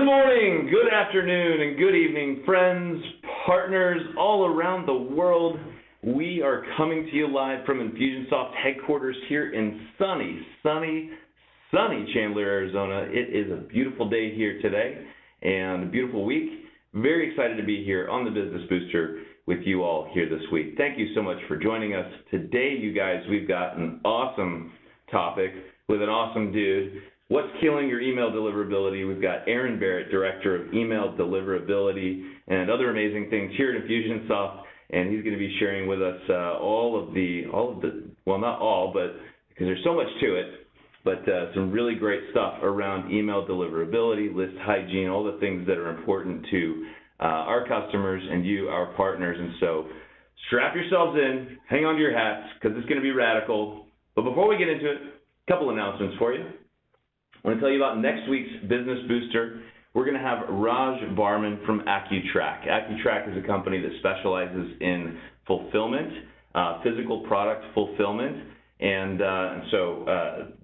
Good morning, good afternoon, and good evening, friends, partners all around the world. We are coming to you live from InfusionSoft headquarters here in sunny Chandler, Arizona. It is a beautiful day here today and a beautiful week. Very excited to be here on the Business Booster with you all here this week. Thank you so much for joining us. Today, you guys, we've got an awesome topic with an awesome dude. What's killing your email deliverability? We've got Aaron Barrett, Director of Email Deliverability and other amazing things here at InfusionSoft, and he's going to be sharing with us all of the, well, not all, but because there's so much to it, but some really great stuff around email deliverability, list hygiene, all the things that are important to our customers and you, our partners. And so strap yourselves in, hang on to your hats, because it's going to be radical. But before we get into it, a couple announcements for you. I want to tell you about next week's Business Booster. We're going to have Raj Barman from AccuTrack. AccuTrack is a company that specializes in fulfillment, physical product fulfillment, and so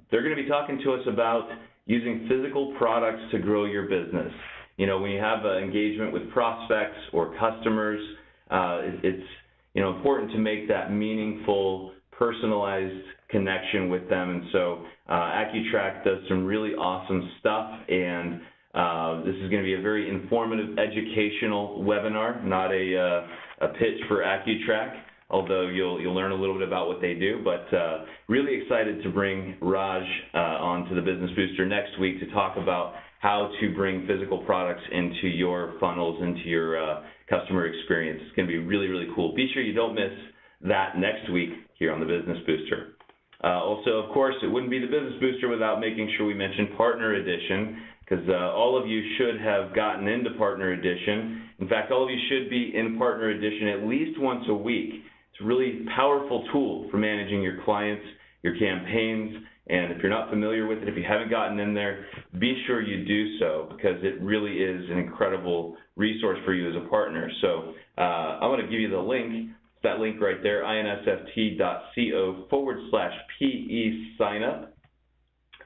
they're going to be talking to us about using physical products to grow your business. You know, when you have engagement with prospects or customers, it's important to make that meaningful, personalized connection with them. And so AccuTrack does some really awesome stuff, and this is going to be a very informative, educational webinar, not a pitch for AccuTrack, although you'll learn a little bit about what they do. But really excited to bring Raj onto the Business Booster next week to talk about how to bring physical products into your funnels, into your customer experience. It's going to be really, really cool. Be sure you don't miss that next week here on the Business Booster. Also, of course, it wouldn't be the Business Booster without making sure we mention Partner Edition, because all of you should have gotten into Partner Edition. In fact, all of you should be in Partner Edition at least once a week. It's a really powerful tool for managing your clients, your campaigns, and if you're not familiar with it, if you haven't gotten in there, be sure you do so, because it really is an incredible resource for you as a partner. So I'm going to give you the link. That link right there, insft.co/PE sign up,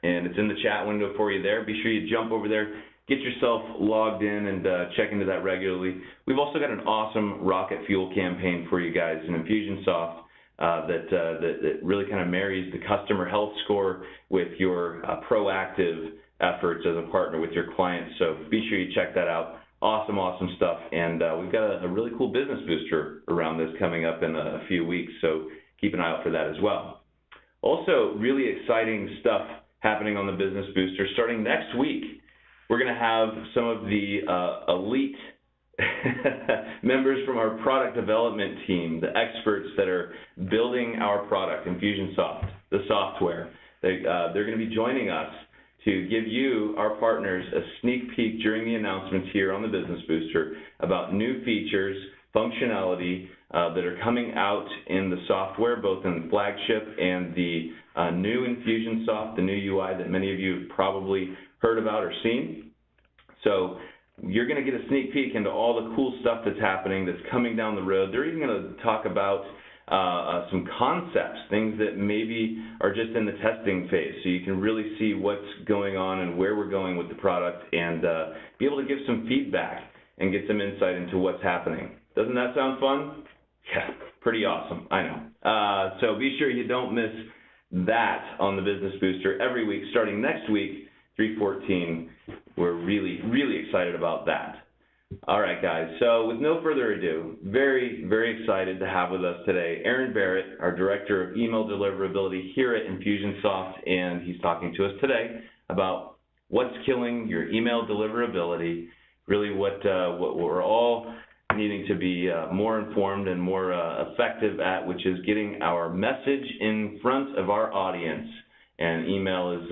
and it's in the chat window for you there. Be sure you jump over there, get yourself logged in, and check into that regularly. We've also got an awesome rocket fuel campaign for you guys in InfusionSoft that really kind of marries the customer health score with your proactive efforts as a partner with your clients. So be sure you check that out. Awesome stuff, and we've got a really cool Business Booster around this coming up in a few weeks, so keep an eye out for that as well. Also, really exciting stuff happening on the Business Booster. Starting next week, we're going to have some of the elite members from our product development team, the experts that are building our product, InfusionSoft, the software. They're going to be joining us to give you, our partners, a sneak peek during the announcements here on the Business Booster about new features, functionality that are coming out in the software, both in the flagship and the new InfusionSoft, the new UI that many of you have probably heard about or seen. So you're going to get a sneak peek into all the cool stuff that's happening, that's coming down the road. They're even going to talk about some concepts, things that maybe are just in the testing phase, so you can really see what's going on and where we're going with the product, and be able to give some feedback and get some insight into what's happening. Doesn't that sound fun? Yeah, pretty awesome, I know. So be sure you don't miss that on the Business Booster every week, starting next week, 3/14. We're really excited about that. All right, guys, so with no further ado, very excited to have with us today Aaron Barrett, our Director of Email Deliverability here at InfusionSoft, and he's talking to us today about what's killing your email deliverability, really what we're all needing to be more informed and more effective at, which is getting our message in front of our audience, and email is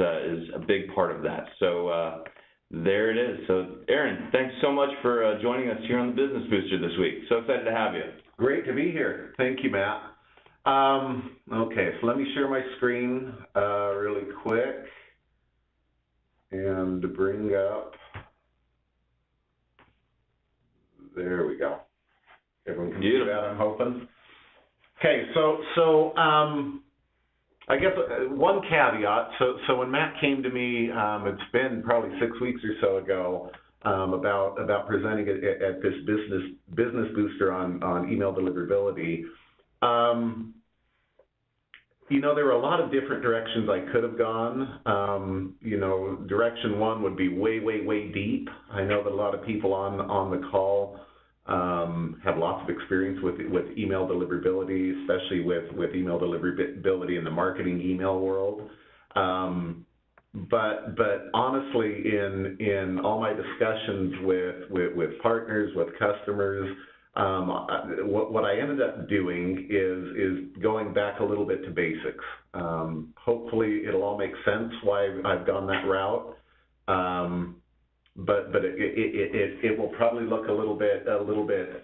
a big part of that. So there it is. So, Aaron, thanks so much for joining us here on the Business Booster this week. So excited to have you. Great to be here. Thank you, Matt. Okay, so let me share my screen really quick and bring up. There we go. Everyone can see that, I'm hoping. Okay, so I guess one caveat, so when Matt came to me, it's been probably 6 weeks or so ago, about presenting it at this business booster on email deliverability. You know, there were a lot of different directions I could have gone. You know, direction one would be way deep. I know that a lot of people on the call have lots of experience with email deliverability, especially with email deliverability in the marketing email world. But honestly, in all my discussions with partners, with customers, what I ended up doing is going back a little bit to basics. Hopefully, it'll all make sense why I've gone that route. But it will probably look a little bit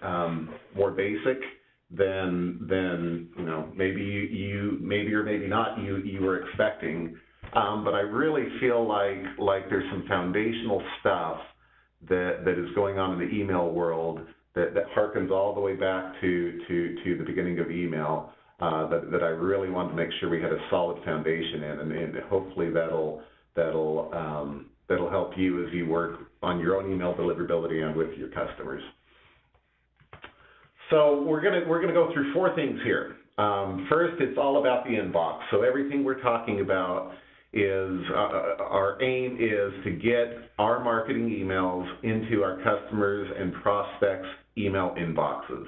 more basic than you know, maybe or maybe not you were expecting. But I really feel like there's some foundational stuff that is going on in the email world that harkens all the way back to the beginning of email, that I really want to make sure we had a solid foundation in, and hopefully that'll help you as you work on your own email deliverability and with your customers. So we're gonna go through four things here. First, it's all about the inbox. So everything we're talking about is our aim is to get our marketing emails into our customers and prospects' email inboxes.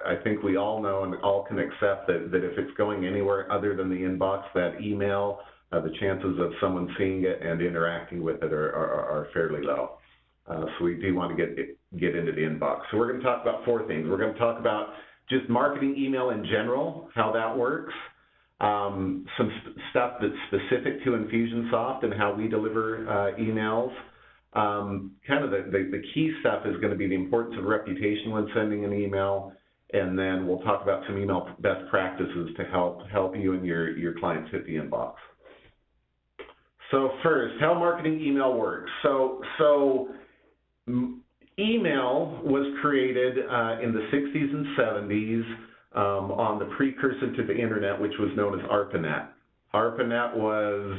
I think we all know and all can accept that if it's going anywhere other than the inbox, that email, the chances of someone seeing it and interacting with it are fairly low. So we do want to get into the inbox. So we're going to talk about four things. We're going to talk about just marketing email in general, how that works. Some stuff that's specific to InfusionSoft and how we deliver emails. Kind of the key stuff is going to be the importance of reputation when sending an email, and then we'll talk about some email best practices to help you and your clients hit the inbox. So first, how marketing email works. So email was created in the 60s and 70s on the precursor to the internet, which was known as ARPANET. ARPANET was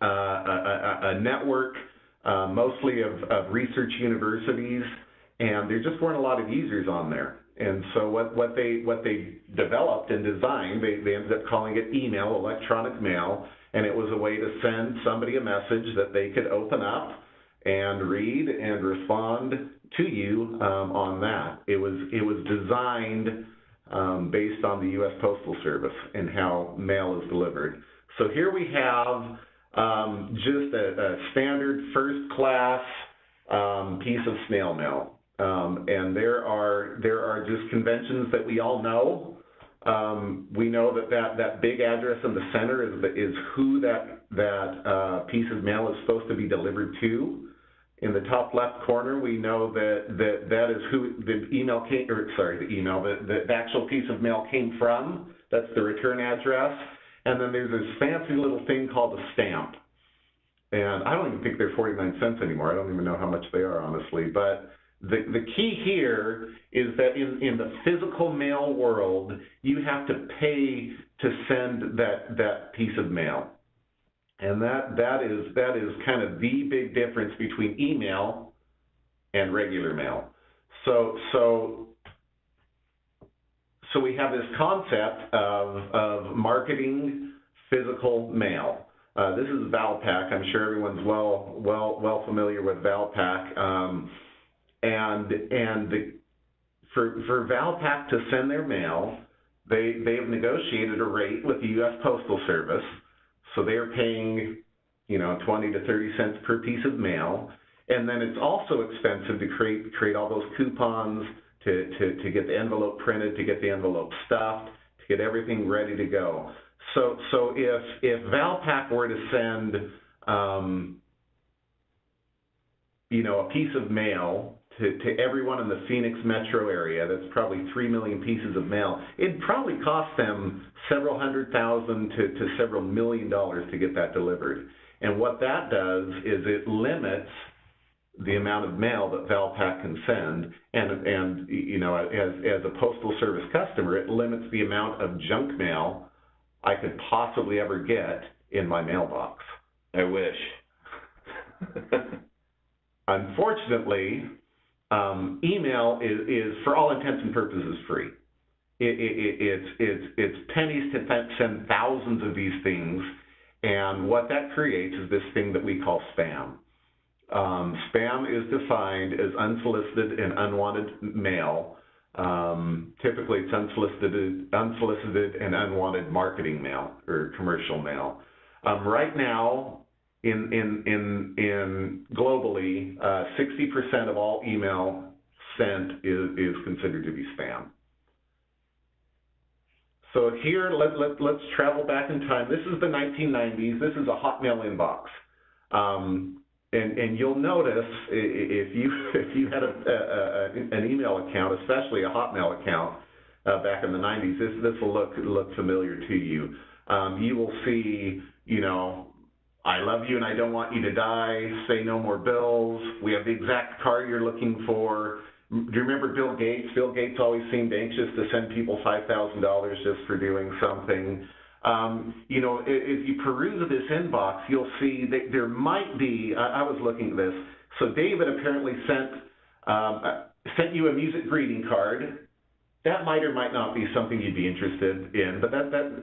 a network mostly of research universities, and there just weren't a lot of users on there. And so what they developed and designed, they ended up calling it email, electronic mail, and it was a way to send somebody a message that they could open up and read and respond to you on that. It was designed based on the U.S. Postal Service and how mail is delivered. So here we have just a standard first-class piece of snail mail, and there are just conventions that we all know. We know that big address in the center is who that piece of mail is supposed to be delivered to. In the top left corner, we know that is who the email came, or sorry, the actual piece of mail came from. That's the return address. And then there's this fancy little thing called a stamp. And I don't even think they're 49 cents anymore. I don't even know how much they are, honestly. But the key here is that in the physical mail world, you have to pay to send that piece of mail. And that is kind of the big difference between email and regular mail. So we have this concept of marketing physical mail. This is Valpak. I'm sure everyone's well familiar with Valpak. For Valpak to send their mail, they have negotiated a rate with the U.S. Postal Service. So they're paying, 20 to 30 cents per piece of mail, and then it's also expensive to create all those coupons, to get the envelope printed, to get the envelope stuffed, to get everything ready to go. So if Valpak were to send, a piece of mail to everyone in the Phoenix metro area, that's probably 3 million pieces of mail, it'd probably cost them several $100,000 to several $1 million to get that delivered. And what that does is it limits the amount of mail that Valpak can send, and as a Postal Service customer, it limits the amount of junk mail I could possibly ever get in my mailbox. I wish. Unfortunately, email is for all intents and purposes free. It's pennies to send thousands of these things, and what that creates is this thing that we call spam. Spam is defined as unsolicited and unwanted mail. Typically, it's unsolicited and unwanted marketing mail or commercial mail. Right now, in globally, 60% of all email sent is considered to be spam. So here, let's travel back in time. This is the 1990s. This is a Hotmail inbox. And you'll notice if you had an email account, especially a Hotmail account back in the 90s, this will look familiar to you. You will see, I love you and I don't want you to die, say no more bills, we have the exact car you're looking for. Do you remember Bill Gates? Bill Gates always seemed anxious to send people $5,000 just for doing something. If you peruse this inbox, you'll see that there might be, I was looking at this, so David apparently sent you a music greeting card. That might or might not be something you'd be interested in, but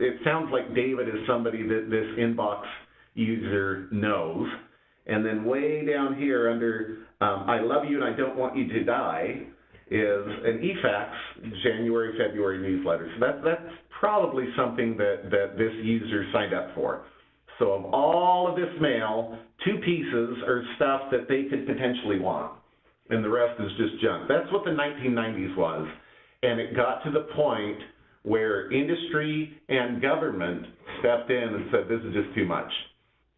it sounds like David is somebody that this inbox user knows. And then way down here under I love you and I don't want you to die is an eFax January, February newsletter. So that's probably something that this user signed up for. So of all of this mail, 2 pieces are stuff that they could potentially want, and the rest is just junk. That's what the 1990s was, and it got to the point where industry and government stepped in and said, this is just too much.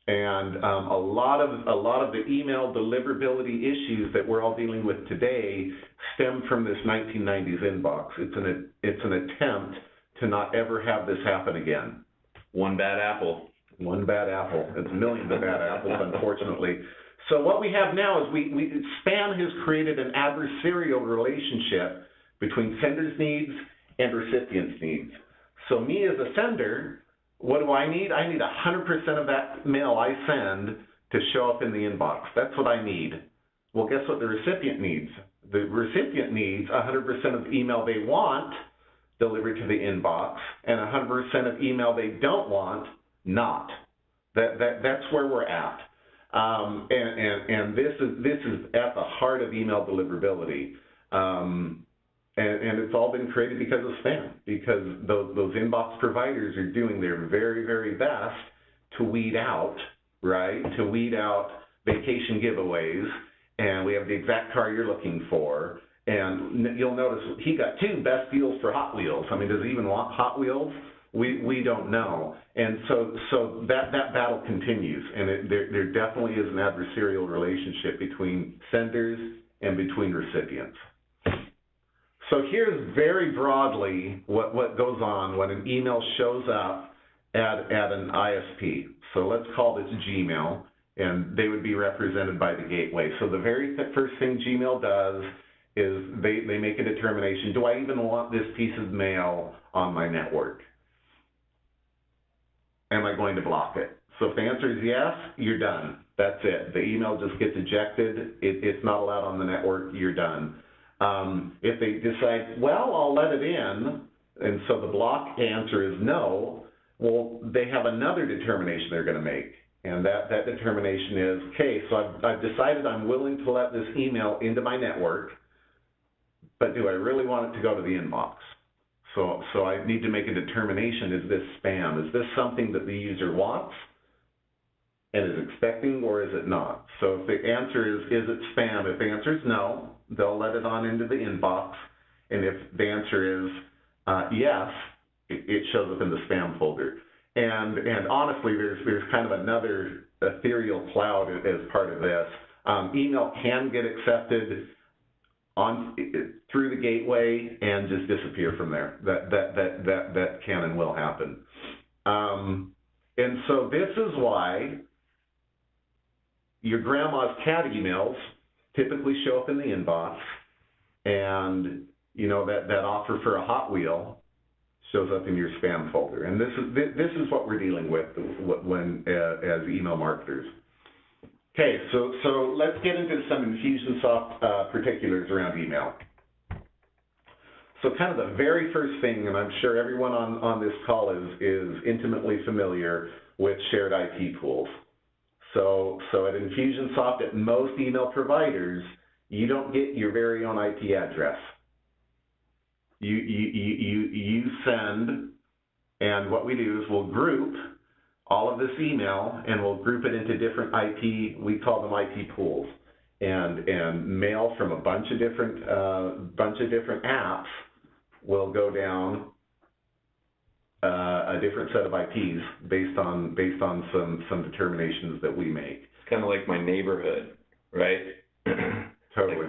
And a lot of the email deliverability issues that we're all dealing with today stem from this 1990s inbox. It's an attempt to not ever have this happen again. One bad apple. One bad apple. It's millions of bad apples, unfortunately. So what we have now is spam has created an adversarial relationship between senders' needs and recipients' needs. So me as a sender, what do I need? I need 100% of that mail I send to show up in the inbox. That's what I need. Well, guess what the recipient needs? The recipient needs 100% of the email they want delivered to the inbox, and 100% of email they don't want not. That's where we're at. And this is at the heart of email deliverability. And it's all been created because of spam, because those inbox providers are doing their very, very best to weed out, vacation giveaways, and we have the exact car you're looking for. And you'll notice he got 2 best deals for Hot Wheels. I mean, does he even want Hot Wheels? We don't know. And so that battle continues, and there definitely is an adversarial relationship between senders and between recipients. So here's very broadly what goes on when an email shows up at an ISP. So let's call this Gmail, and they would be represented by the gateway. So the very first thing Gmail does is they make a determination, do I even want this piece of mail on my network? Am I going to block it? So if the answer is yes, you're done. That's it. The email just gets ejected. It's not allowed on the network. You're done. If they decide, well, I'll let it in, and so the block answer is no, well, they have another determination they're going to make. And that determination is, okay, so I've decided I'm willing to let this email into my network, but do I really want it to go to the inbox? So I need to make a determination, is this spam? Is this something that the user wants and is expecting, or is it not? So if the answer is it spam? If the answer is no, they'll let it on into the inbox. And if the answer is yes, it shows up in the spam folder. And honestly, there's kind of another ethereal cloud as part of this. Email can get accepted through the gateway and just disappear from there. That can and will happen. And so this is why your grandma's cat emails typically show up in the inbox, and that offer for a Hot Wheel shows up in your spam folder. And this is what we're dealing with when as email marketers. Okay, so let's get into some InfusionSoft particulars around email. So kind of the very first thing, and I'm sure everyone on this call is intimately familiar with shared IP pools. So at InfusionSoft, at most email providers, you don't get your very own IP address. You send, and what we do is we'll group all of this email, and we'll group it into different IP, we call them IP pools, and mail from a bunch of different apps will go down a different set of IPs based on some determinations that we make. It's kind of like my neighborhood, right? Totally.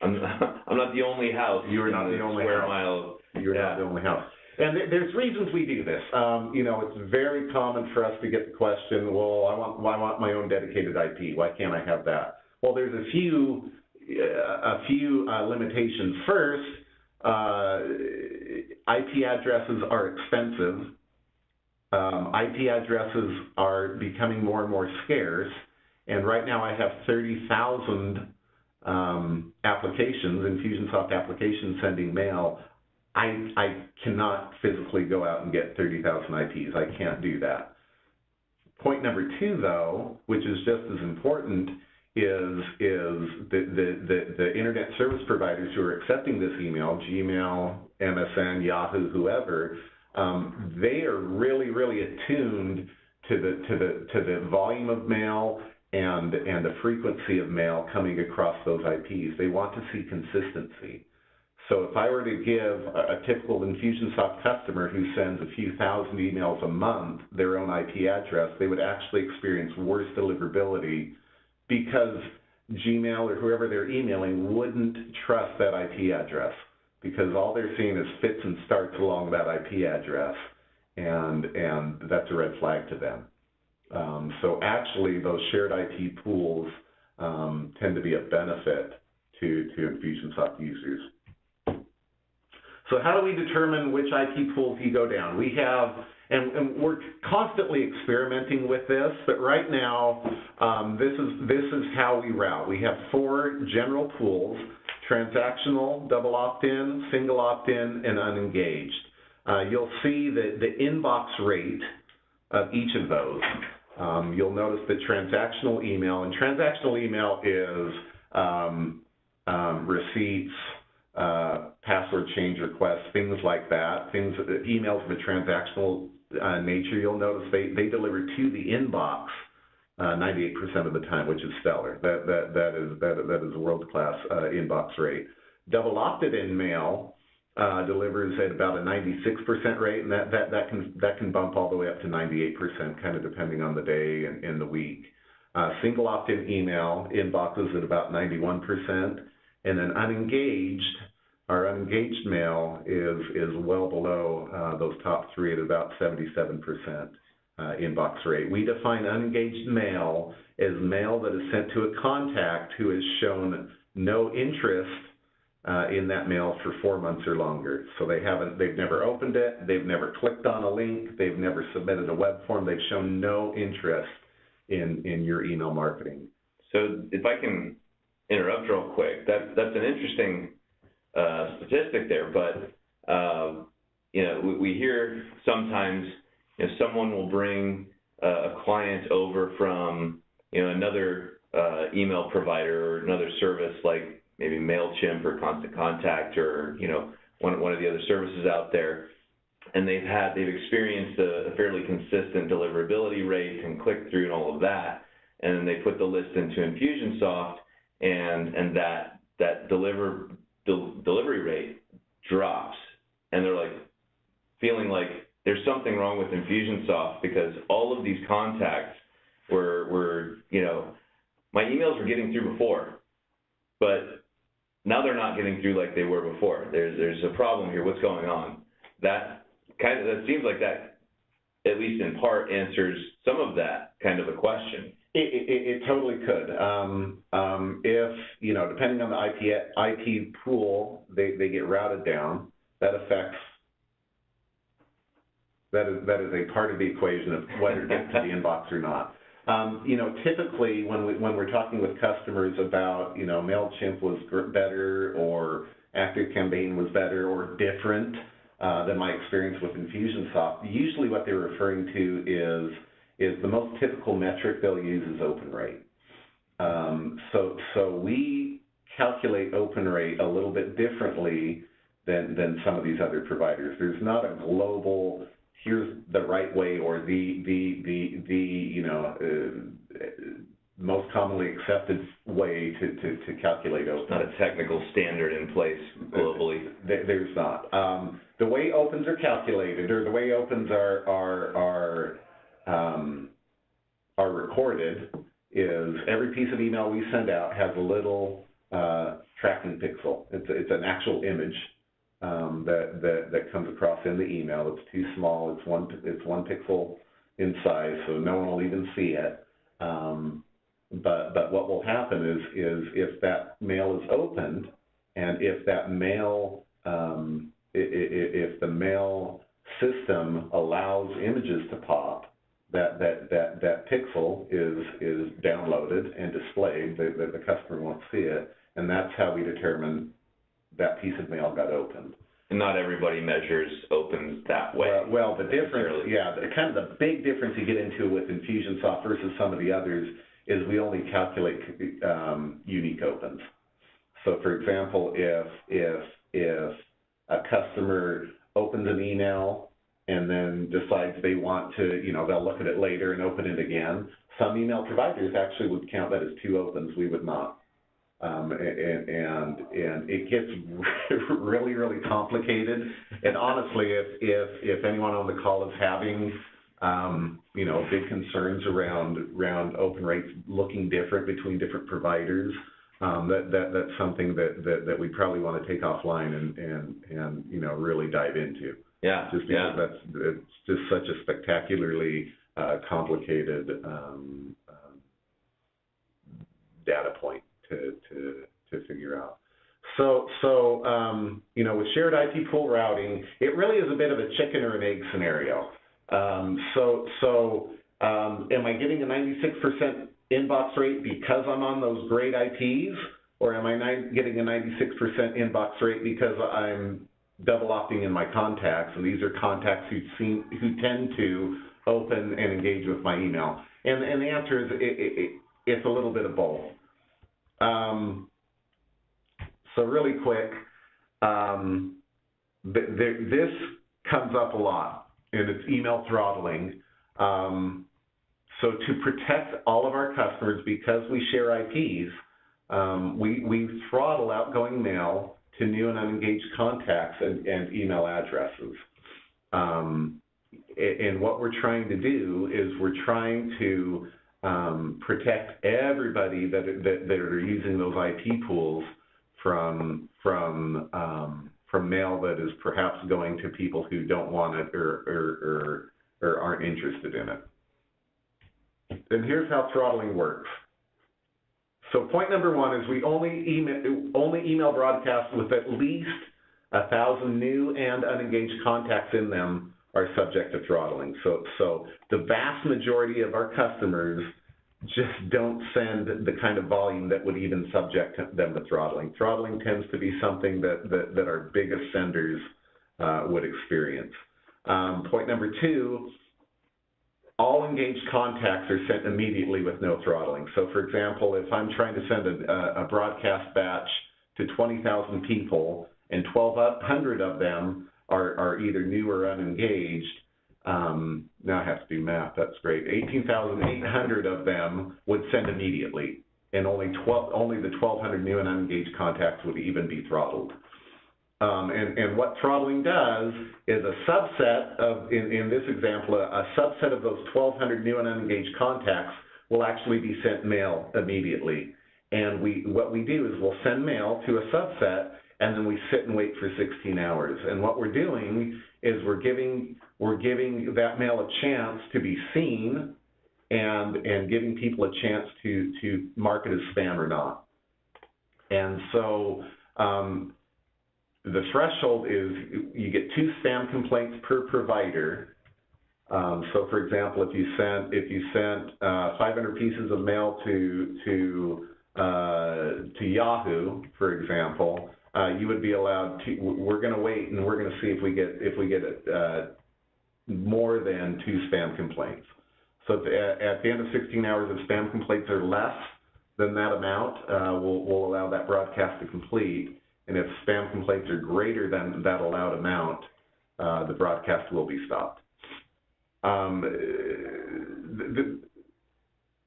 I'm not the only house. You are not the only square house. mile. You're not the only house. And there's reasons we do this. You know, it's very common for us to get the question, well, I want my own dedicated IP. Why can't I have that? Well, there's a few limitations. First, IP addresses are expensive. IP addresses are becoming more and more scarce. And right now I have 30,000 applications, InfusionSoft applications sending mail. I cannot physically go out and get 30,000 IPs. I can't do that. Point number two, though, which is just as important, is the internet service providers who are accepting this email, Gmail, MSN, Yahoo, whoever, they are really, really attuned to the volume of mail and the frequency of mail coming across those IPs. They want to see consistency. So if I were to give a typical InfusionSoft customer who sends a few thousand emails a month their own IP address, they would actually experience worse deliverability because Gmail or whoever they're emailing wouldn't trust that IP address because all they're seeing is fits and starts along that IP address, and that's a red flag to them. So actually, those shared IP pools tend to be a benefit to InfusionSoft users. So how do we determine which IP pools you go down? We have, and we're constantly experimenting with this, but right now, this is how we route. We have 4 general pools: transactional, double opt-in, single opt-in, and unengaged. You'll see the inbox rate of each of those. You'll notice the transactional email, and transactional email is receipts, password change requests, things like that, emails of a transactional nature. You'll notice they deliver to the inbox 98% of the time, which is stellar. That is a world-class inbox rate. Double opted-in mail delivers at about a 96% rate, and that can bump all the way up to 98%, kind of depending on the day and the week. Single opt-in email inboxes at about 91%, and then our unengaged mail is well below those top 3 at about 77% inbox rate. We define unengaged mail as mail that is sent to a contact who has shown no interest in that mail for 4 months or longer. So they've never opened it, they've never clicked on a link, they've never submitted a web form, they've shown no interest in your email marketing. So if I can interrupt real quick, that's an interesting statistic there, but you know, we hear sometimes, you know, someone will bring a client over from, you know, another email provider or another service like maybe MailChimp or Constant Contact or, you know, one of the other services out there, and they've experienced a fairly consistent deliverability rate and click-through and all of that, and then they put the list into InfusionSoft, and that delivery rate drops, and they're like feeling like there's something wrong with InfusionSoft because all of these contacts were, you know, my emails were getting through before, but now they're not getting through like they were before. There's a problem here. What's going on? That seems like that, at least in part, answers some of that kind of a question. It totally could. If, you know, depending on the IP pool they get routed down, that is a part of the equation of whether it gets to the inbox or not. You know, typically when we're talking with customers about, you know, MailChimp was better or ActiveCampaign was better or different than my experience with InfusionSoft, usually what they're referring to is the most typical metric they'll use is open rate. So we calculate open rate a little bit differently than some of these other providers. There's not a global, here's the right way or the you know, most commonly accepted way to calculate open. Not a technical standard in place globally. There's not. The way opens are calculated, or the way opens are recorded, is every piece of email we send out has a little tracking pixel. It's an actual image that comes across in the email. It's too small. It's one pixel in size, so no one will even see it. But what will happen is if that mail is opened, and if that mail if the mail system allows images to pop, that pixel is downloaded and displayed. The customer won't see it, and that's how we determine that piece of mail got opened. And not everybody measures opens that way. Well, the difference, yeah, kind of the big difference you get into with InfusionSoft versus some of the others is we only calculate unique opens. So, for example, if a customer opens an email and then decides they want to, you know, they'll look at it later and open it again, some email providers actually would count that as 2 opens. We would not. And it gets really, really complicated. And honestly, if anyone on the call is having, you know, big concerns around open rates looking different between different providers, that's something that we probably want to take offline and you know, really dive into. Yeah. Just because it's just such a spectacularly complicated data point to figure out. So you know, with shared IP pool routing, it really is a bit of a chicken or an egg scenario. Am I getting a 96% inbox rate because I'm on those great IPs, or am I getting a 96% inbox rate because I'm double opting in my contacts, and these are contacts who tend to open and engage with my email? And the answer is it's a little bit of both. So really quick, this comes up a lot, and it's email throttling. So to protect all of our customers, because we share IPs, we throttle outgoing mail to new and unengaged contacts and email addresses. And what we're trying to do is we're trying to protect everybody that are using those IP pools from mail that is perhaps going to people who don't want it or aren't interested in it. And here's how throttling works. So point number 1 is we only email broadcasts with at least 1,000 new and unengaged contacts in them are subject to throttling. So the vast majority of our customers just don't send the kind of volume that would even subject them to throttling. Throttling tends to be something that our biggest senders would experience. Point number 2, all engaged contacts are sent immediately with no throttling. So for example, if I'm trying to send a broadcast batch to 20,000 people and 1,200 of them are either new or unengaged, now I have to do math, that's great. 18,800 of them would send immediately, and only the 1,200 new and unengaged contacts would even be throttled. And what throttling does is a subset of, in this example, a subset of those 1,200 new and unengaged contacts will actually be sent mail immediately. And what we do is we'll send mail to a subset, and then we sit and wait for 16 hours. And what we're doing is we're giving that mail a chance to be seen, and giving people a chance to mark it as spam or not. And so the threshold is you get 2 spam complaints per provider, So, for example, if you sent 500 pieces of mail to Yahoo, for example, you would be allowed to. We're going to wait and we're going to see if we get more than 2 spam complaints. So at the end of 16 hours, if spam complaints are less than that amount, we'll allow that broadcast to complete. And if spam complaints are greater than that allowed amount, the broadcast will be stopped.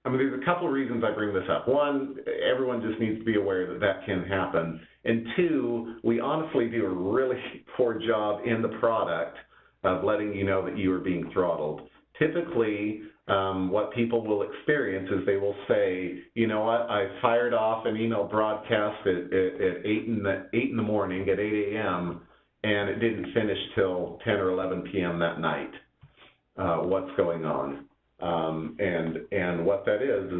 There's a couple of reasons I bring this up. One, everyone just needs to be aware that that can happen. And two, we honestly do a really poor job in the product of letting you know that you are being throttled. Typically, what people will experience is they will say, you know what, I fired off an email broadcast at 8 in the morning, at 8 a.m., and it didn't finish till 10 or 11 p.m. that night. What's going on? And what that is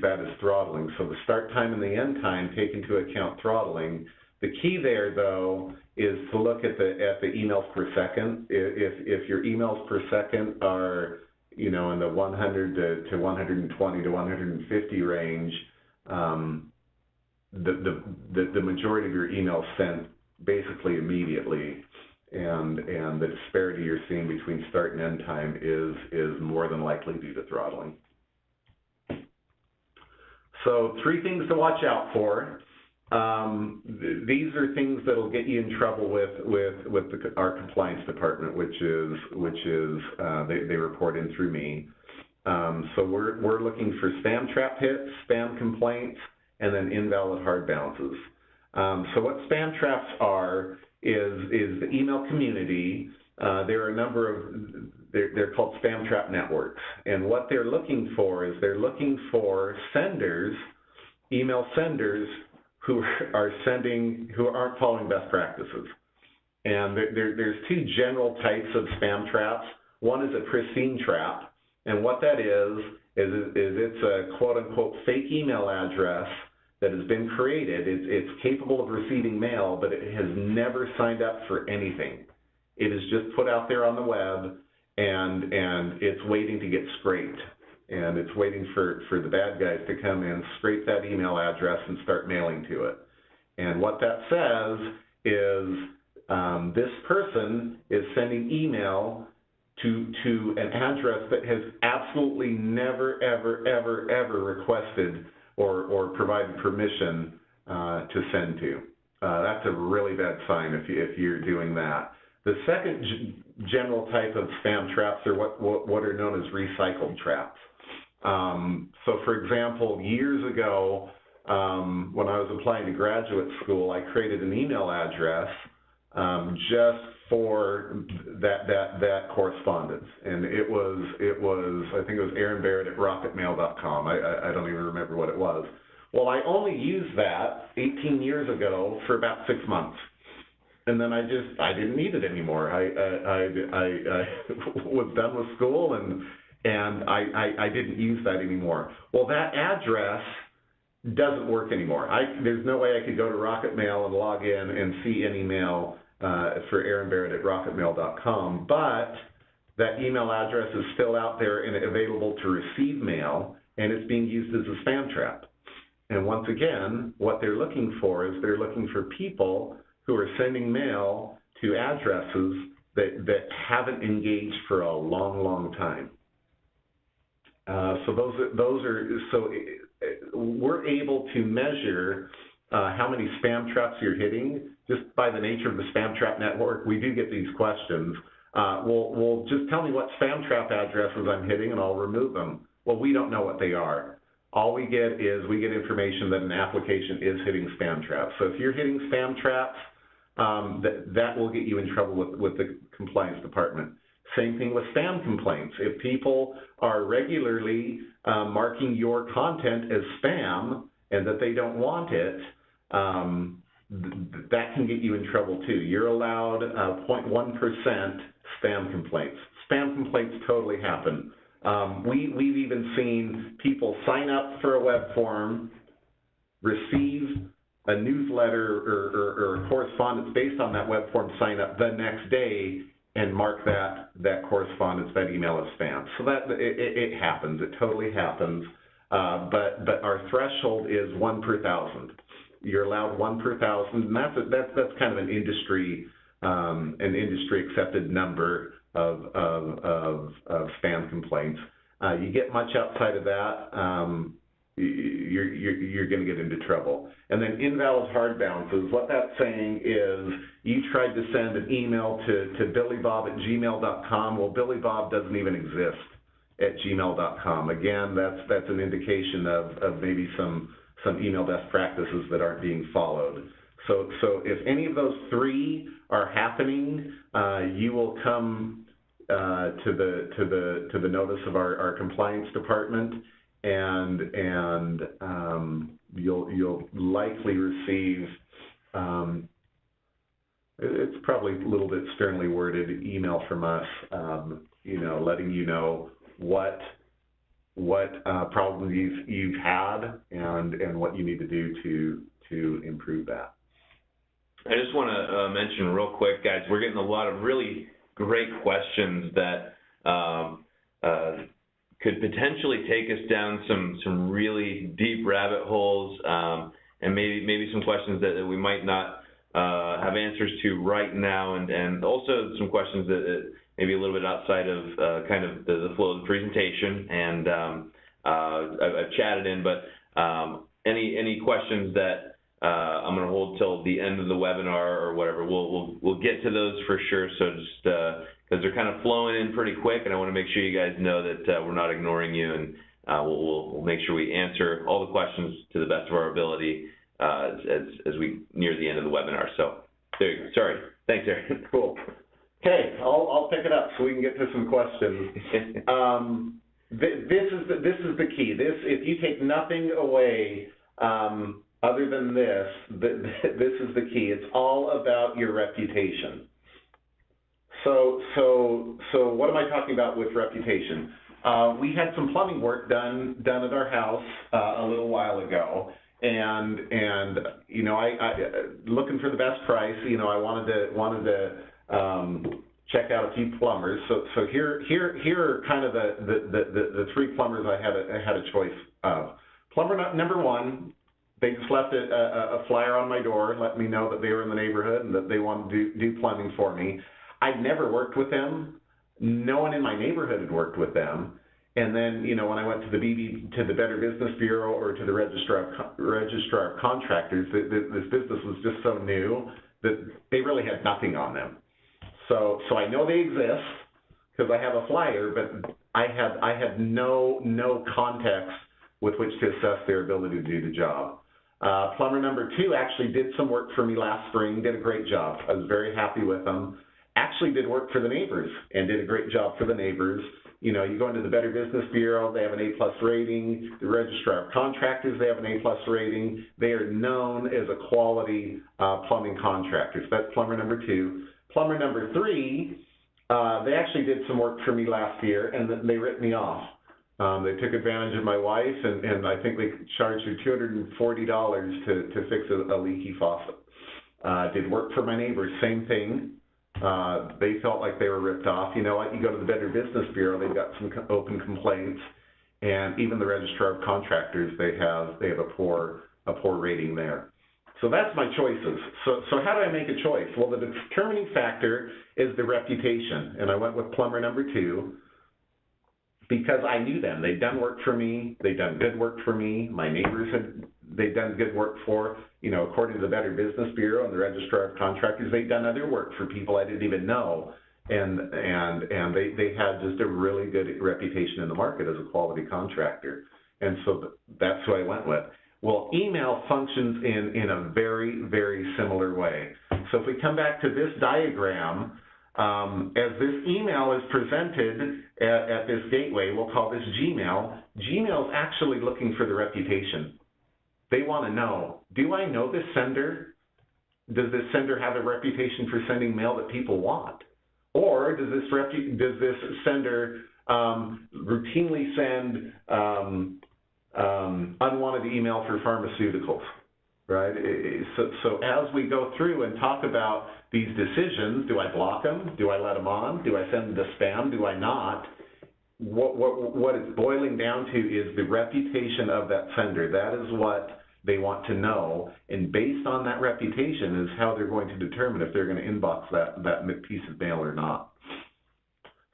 that is throttling. So the start time and the end time take into account throttling. The key there, though, is to look at the emails per second. If your emails per second are, you know, in the 100 to 120 to 150 range, the majority of your emails sent basically immediately. And the disparity you're seeing between start and end time is more than likely due to throttling. So 3 things to watch out for. These are things that will get you in trouble with our compliance department, which is they report in through me. So we're looking for spam trap hits, spam complaints, and then invalid hard bounces. So what spam traps are is the email community. There are a number of, they're called spam trap networks. And what they're looking for is they're looking for senders, email senders who aren't following best practices. And there's 2 general types of spam traps. One is a pristine trap. And what that is it's a quote unquote fake email address that has been created. It's capable of receiving mail, but it has never signed up for anything. It is just put out there on the web, and it's waiting to get scraped. And it's waiting for the bad guys to come in, scrape that email address, and start mailing to it. And what that says is this person is sending email to an address that has absolutely never, ever, ever, ever requested or provided permission to send to. That's a really bad sign if you're doing that. The second general type of spam traps are what are known as recycled traps. So for example, years ago, when I was applying to graduate school, I created an email address just for that correspondence, and it was I think it was Aaron Barrett at rocketmail.com. I don't even remember what it was. Well, I only used that 18 years ago for about 6 months, and then I didn't need it anymore. I was done with school, and I didn't use that anymore. Well, that address doesn't work anymore. There's no way I could go to Rocket Mail and log in and see any mail for Aaron Barrett at rocketmail.com, but that email address is still out there and available to receive mail, and it's being used as a spam trap. And once again, what they're looking for is they're looking for people who are sending mail to addresses that haven't engaged for a long, long time. So we're able to measure how many spam traps you're hitting just by the nature of the spam trap network. We do get these questions. Well, just tell me what spam trap addresses I'm hitting and I'll remove them. Well, we don't know what they are. All we get is information that an application is hitting spam traps. So if you're hitting spam traps, that will get you in trouble with the compliance department. Same thing with spam complaints. If people are regularly marking your content as spam and that they don't want it, that can get you in trouble too. You're allowed 0.1% spam complaints. Spam complaints totally happen. We've even seen people sign up for a web form, receive a newsletter or correspondence based on that web form sign up the next day, and mark that correspondence, that email as spam. So that it happens. It totally happens. But our threshold is 1 per 1,000. You're allowed 1 per 1,000, and that's kind of an industry accepted number of spam complaints. You get much outside of that, you're going to get into trouble. And then invalid hard bounces. What that's saying is you tried to send an email to billybob@gmail.com. Well, Billy Bob doesn't even exist at gmail.com. Again, that's an indication of maybe some email best practices that aren't being followed. So if any of those three are happening, you will come to the notice of our compliance department, and you'll likely receive, it's probably a little bit sternly worded email from us, letting you know what problems you've had and what you need to do to improve that. I just want to mention real quick, guys, we're getting a lot of really great questions that could potentially take us down some really deep rabbit holes, and maybe some questions that we might not have answers to right now, and also some questions that maybe a little bit outside of kind of the flow of the presentation, and I've chatted in, but any questions that I'm going to hold till the end of the webinar or whatever, we'll get to those for sure. So just because they're kind of flowing in pretty quick, and I want to make sure you guys know that we're not ignoring you, and we'll make sure we answer all the questions to the best of our ability as we near the end of the webinar. So there you go. Sorry. Thanks, Aaron. Cool. Okay, I'll pick it up so we can get to some questions. This is the key. If you take nothing away other than this is the key. It's all about your reputation. So what am I talking about with reputation? We had some plumbing work done at our house a little while ago, and I looking for the best price. I wanted to check out a few plumbers. So here are kind of the three plumbers I had a choice of. Plumber number one, they just left a flyer on my door, let me know that they were in the neighborhood and that they wanted to do plumbing for me. I'd never worked with them. No one in my neighborhood had worked with them. And then, when I went to the Better Business Bureau or to the Registrar of Contractors, this business was just so new that they really had nothing on them. So I know they exist because I have a flyer, but I had no context with which to assess their ability to do the job. Plumber number two actually did some work for me last spring, did a great job. I was very happy with them. Actually did work for the neighbors and did a great job for the neighbors. You go into the Better Business Bureau, they have an A+ rating. The Registrar of Contractors, they have an A+ rating. They are known as a quality plumbing contractor. So that's plumber number two. Plumber number three, they actually did some work for me last year, and they ripped me off. They took advantage of my wife, and I think they charged her $240 to fix a leaky faucet. Did work for my neighbors, same thing. They felt like they were ripped off. You know what? You go to the Better Business Bureau, they've got some open complaints, and even the Registrar of Contractors, they have a poor rating there. So that's my choices. So how do I make a choice? Well, the determining factor is the reputation, and I went with plumber number two because I knew them. They'd done work for me. They'd done good work for me. My neighbors they'd done good work for. According to the Better Business Bureau and the Registrar of Contractors, they'd done other work for people I didn't even know, and they had just a really good reputation in the market as a quality contractor, and so that's who I went with. Well, email functions in a very, very similar way. So if we come back to this diagram, as this email is presented at this gateway, we'll call this Gmail. Gmail is actually looking for the reputation. They want to know, do I know this sender? Does this sender have a reputation for sending mail that people want? Or does this sender routinely send unwanted email for pharmaceuticals? right? So as we go through and talk about these decisions, do I block them? Do I let them on? Do I send them to spam? Do I not? What it's boiling down to is the reputation of that sender. That is what they want to know, and based on that reputation is how they're going to determine if they're going to inbox that piece of mail or not.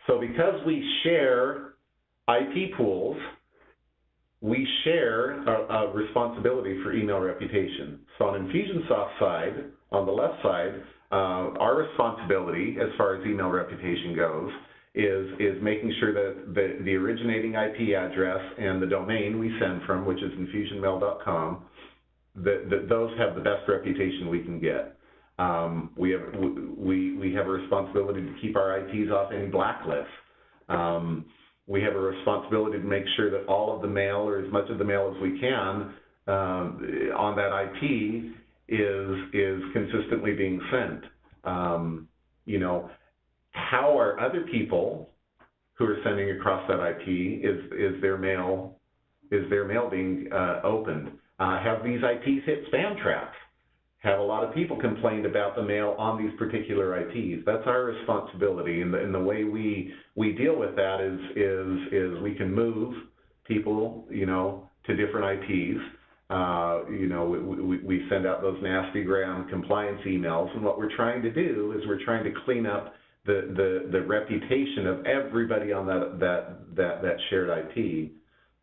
So because we share IP pools, we share a responsibility for email reputation. So on InfusionSoft side, on the left side, our responsibility as far as email reputation goes is making sure that the originating IP address and the domain we send from, which is infusionmail.com, that those have the best reputation we can get. We have a responsibility to keep our IPs off any blacklists. We have a responsibility to make sure that all of the mail, or as much of the mail as we can, on that IP is consistently being sent. You know, how are other people who are sending across that IP, is their mail being opened? Have these IPs hit spam traps? Have a lot of people complained about the mail on these particular IPs? That's our responsibility, and the way we deal with that is we can move people, you know, to different IPs. You know, we send out those nasty gram compliance emails, and what we're trying to do is we're trying to clean up the reputation of everybody on that shared IP,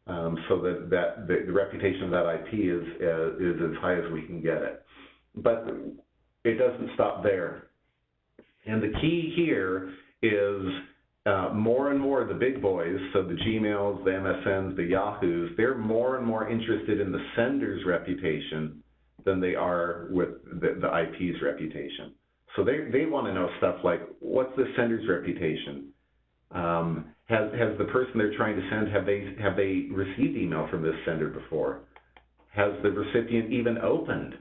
so that the reputation of that IP is as high as we can get it. But it doesn't stop there. And the key here is more and more the big boys, so the Gmails, the MSNs, the Yahoos, they're more and more interested in the sender's reputation than they are with the IP's reputation. So they want to know stuff like, what's the sender's reputation? Has the person they're trying to send, have they received email from this sender before? Has the recipient even opened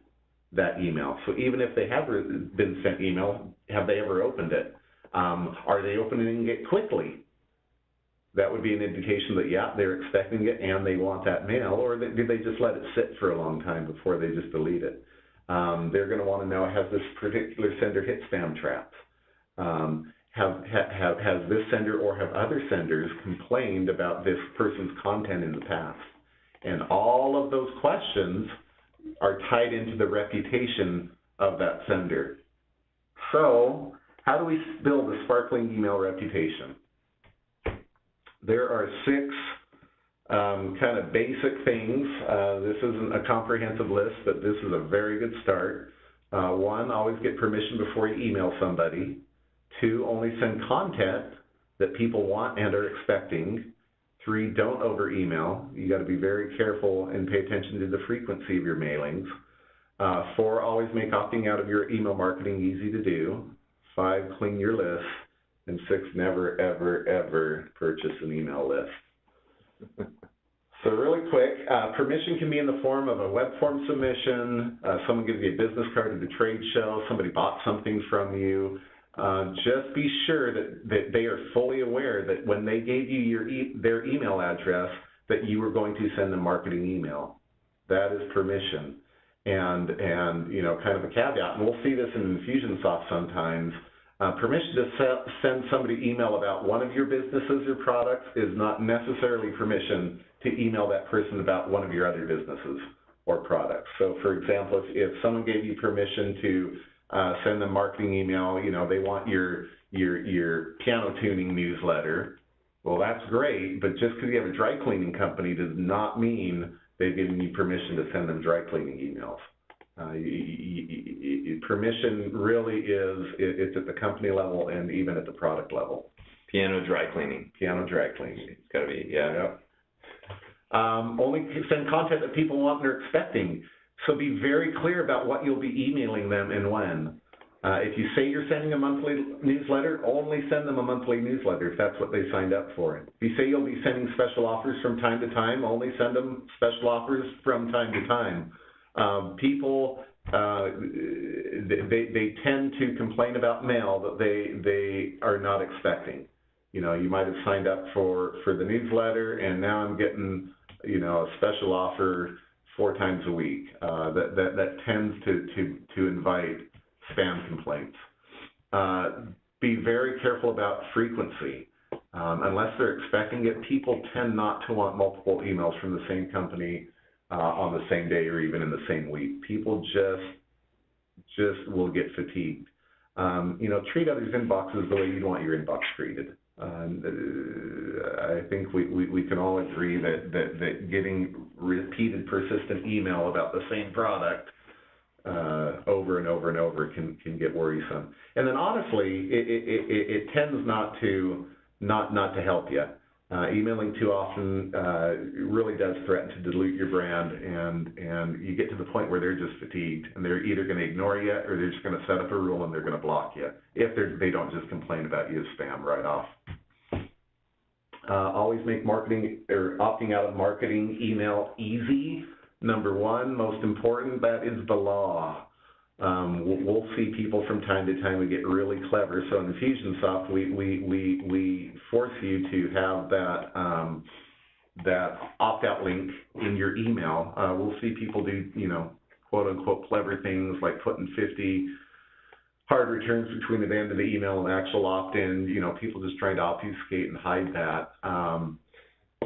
that email? So even if they have been sent email, have they ever opened it? Are they opening it quickly? That would be an indication that, yeah, they're expecting it and they want that mail, or did they just let it sit for a long time before they just delete it? They're going to want to know, has this particular sender hit spam traps? Has this sender or have other senders complained about this person's content in the past? And all of those questions are tied into the reputation of that sender. So, how do we build a sparkling email reputation? There are 6 kind of basic things. This isn't a comprehensive list, but this is a very good start. 1, always get permission before you email somebody. 2, only send content that people want and are expecting. 3, don't over email. You got to be very careful and pay attention to the frequency of your mailings. 4, always make opting out of your email marketing easy to do. 5, clean your list. And 6, never, ever, ever purchase an email list. So really quick, permission can be in the form of a web form submission. Someone gives you a business card at a trade show. Somebody bought something from you. Just be sure that they are fully aware that when they gave you their email address, that you were going to send them marketing email. That is permission. And you know, kind of a caveat, and we'll see this in InfusionSoft sometimes, permission to send somebody email about one of your businesses or products is not necessarily permission to email that person about one of your other businesses or products. So for example, if someone gave you permission to send them marketing email, you know, they want your piano tuning newsletter. Well, that's great, but just because you have a dry cleaning company does not mean they've given you permission to send them dry cleaning emails. Permission really it's at the company level and even at the product level. Piano dry cleaning. Piano dry cleaning. It's got to be, yeah. Yep. Only send content that people want and are expecting. So be very clear about what you'll be emailing them and when. If you say you're sending a monthly newsletter, only send them a monthly newsletter if that's what they signed up for. If you say you'll be sending special offers from time to time, only send them special offers from time to time. People, they tend to complain about mail that they are not expecting. You know, you might have signed up for the newsletter, and now I'm getting, you know, a special offer 4 times a week. That tends to invite spam complaints. Be very careful about frequency. Unless they're expecting it, people tend not to want multiple emails from the same company on the same day or even in the same week. People just will get fatigued. Treat others' inboxes the way you'd want your inbox treated. I think we can all agree that getting repeated, persistent email about the same product over and over and over can get worrisome. And then honestly, it tends not to help you. Emailing too often really does threaten to dilute your brand, and you get to the point where they're just fatigued, and they're either going to ignore you or they're just going to set up a rule and they're going to block you if they don't just complain about you as spam right off. Always make marketing or opting out of marketing email easy. Number one, most important, that is the law. We'll see people from time to time who get really clever. So in InfusionSoft, we force you to have that opt-out link in your email. We'll see people do, quote-unquote clever things like putting 50 hard returns between the end of the email and the actual opt-in. People just trying to obfuscate and hide that.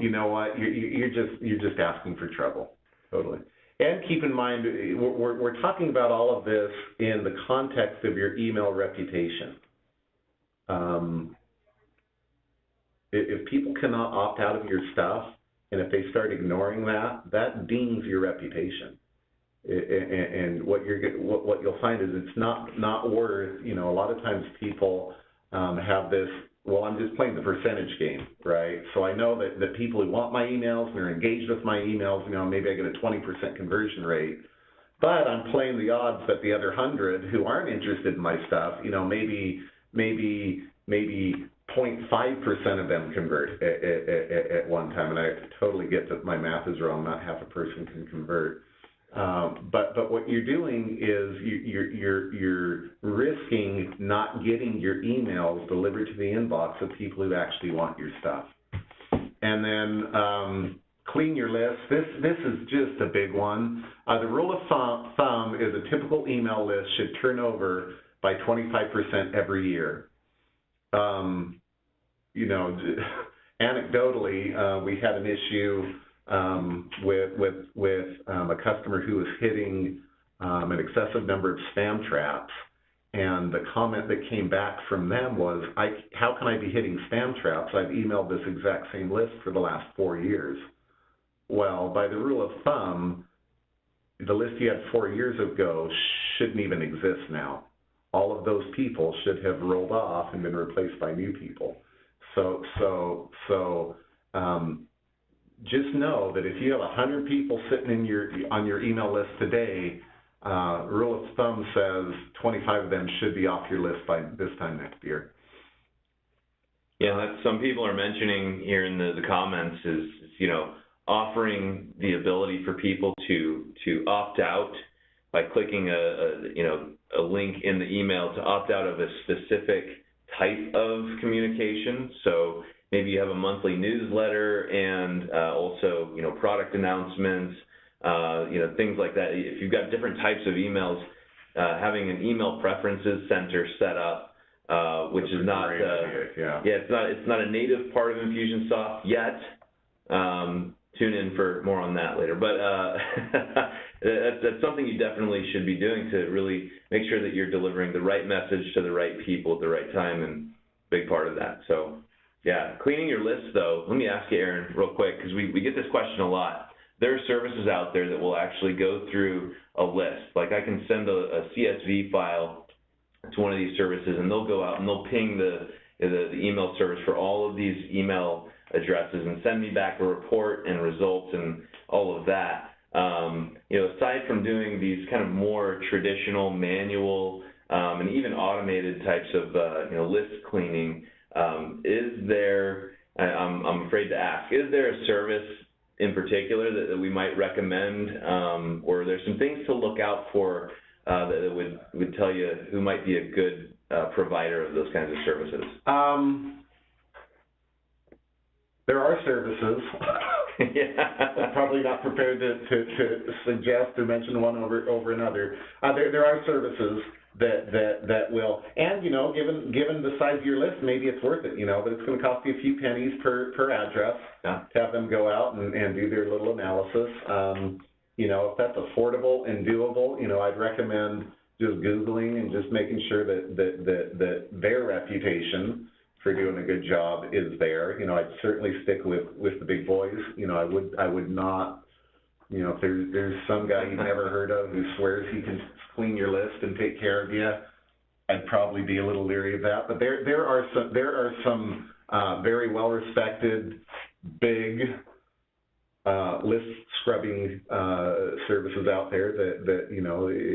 You know what? You're just asking for trouble. Totally. And keep in mind, we're talking about all of this in the context of your email reputation. If people cannot opt out of your stuff, and if they start ignoring that dings your reputation. And what you'll find is it's not worth. A lot of times people have this. Well, I'm just playing the percentage game, right? So I know that people who want my emails and are engaged with my emails, maybe I get a 20% conversion rate, but I'm playing the odds that the other 100 who aren't interested in my stuff, maybe 0.5% of them convert at one time, and I totally get that my math is wrong. Not half a person can convert. But what you're doing is you're risking not getting your emails delivered to the inbox of people who actually want your stuff. And then clean your list. This is just a big one. The rule of thumb is a typical email list should turn over by 25% every year. Anecdotally, we had an issue with a customer who was hitting an excessive number of spam traps, and the comment that came back from them was, how can I be hitting spam traps? I've emailed this exact same list for the last 4 years. Well, by the rule of thumb, the list you had 4 years ago shouldn't even exist now. All of those people should have rolled off and been replaced by new people. So just know that if you have 100 people sitting on your email list today, rule of thumb says 25 of them should be off your list by this time next year. Yeah, that's, some people are mentioning here in the comments is offering the ability for people to opt out by clicking a link in the email to opt out of a specific type of communication. So maybe you have a monthly newsletter and also, product announcements, things like that. If you've got different types of emails, having an email preferences center set up, which is not, it's not a native part of InfusionSoft yet. Tune in for more on that later. But that's something you definitely should be doing to really make sure that you're delivering the right message to the right people at the right time, and big part of that. So, yeah, cleaning your list, though, let me ask you, Aaron, real quick, because we get this question a lot. There are services out there that will actually go through a list. Like I can send a CSV file to one of these services, and they'll go out and they'll ping the email service for all of these email addresses and send me back a report and results and all of that. Aside from doing these kind of more traditional manual and even automated types of list cleaning, is there, I'm afraid to ask, is there a service in particular that we might recommend, or are there some things to look out for that would tell you who might be a good provider of those kinds of services? There are services Yeah. Probably not prepared to suggest or mention one over another. There are services that will, and given the size of your list, maybe it's worth it, but it's going to cost you a few pennies per address to have them go out and do their little analysis. If that's affordable and doable, I'd recommend just Googling and just making sure that their reputation for doing a good job is there. I'd certainly stick with the big boys. I would not, if there's some guy you've never heard of who swears he can clean your list and take care of you, I'd probably be a little leery of that. But there are some very well respected big list scrubbing services out there that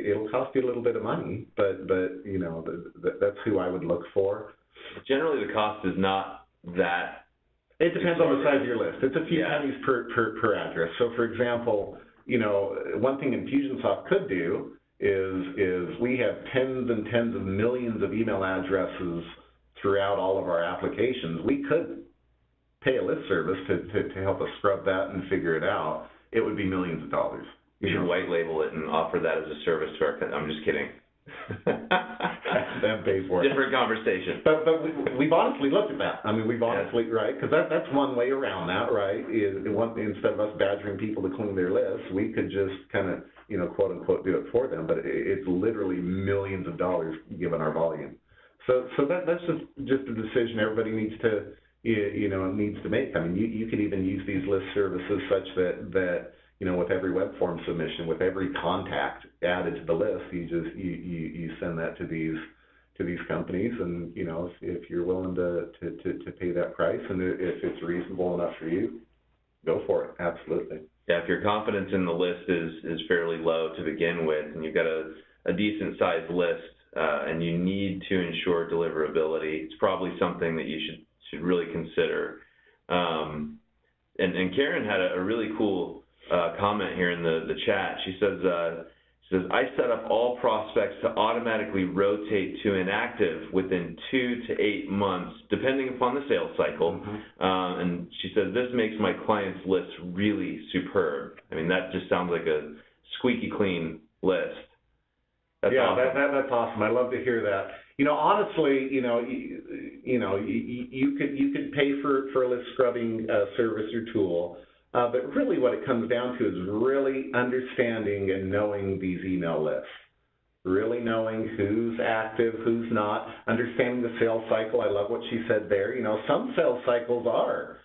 it'll cost you a little bit of money, but that's who I would look for. Generally, the cost is not that. It depends on the size of your list. It's a few pennies per address. So, for example, one thing InfusionSoft could do is we have tens and tens of millions of email addresses throughout all of our applications. We could pay a list service to help us scrub that and figure it out. It would be millions of dollars. You should white label it and offer that as a service to our. I'm just kidding. Them pay for it. Different conversation. But we've honestly looked at that. I mean, we've honestly, right? Because that's one way around that, right? Instead of us badgering people to clean their lists, we could just kind of, quote unquote, do it for them. But it's literally millions of dollars given our volume. So that's just a decision everybody needs to make. I mean, you could even use these list services such that with every web form submission, with every contact added to the list, you send that to these companies, and if you're willing to pay that price, and if it's reasonable enough for you, go for it. Absolutely. Yeah, if your confidence in the list is fairly low to begin with, and you've got a decent sized list, and you need to ensure deliverability, it's probably something that you should really consider. And Karen had a really cool comment here in the chat. She says, I set up all prospects to automatically rotate to inactive within 2 to 8 months, depending upon the sales cycle. Mm-hmm. And she says, this makes my client's list really superb. I mean, that just sounds like a squeaky clean list. That's awesome. That's awesome. I love to hear that. Honestly, you could pay for a list scrubbing service or tool. But really what it comes down to is really understanding and knowing these email lists, really knowing who's active, who's not, understanding the sales cycle. I love what she said there. Some sales cycles are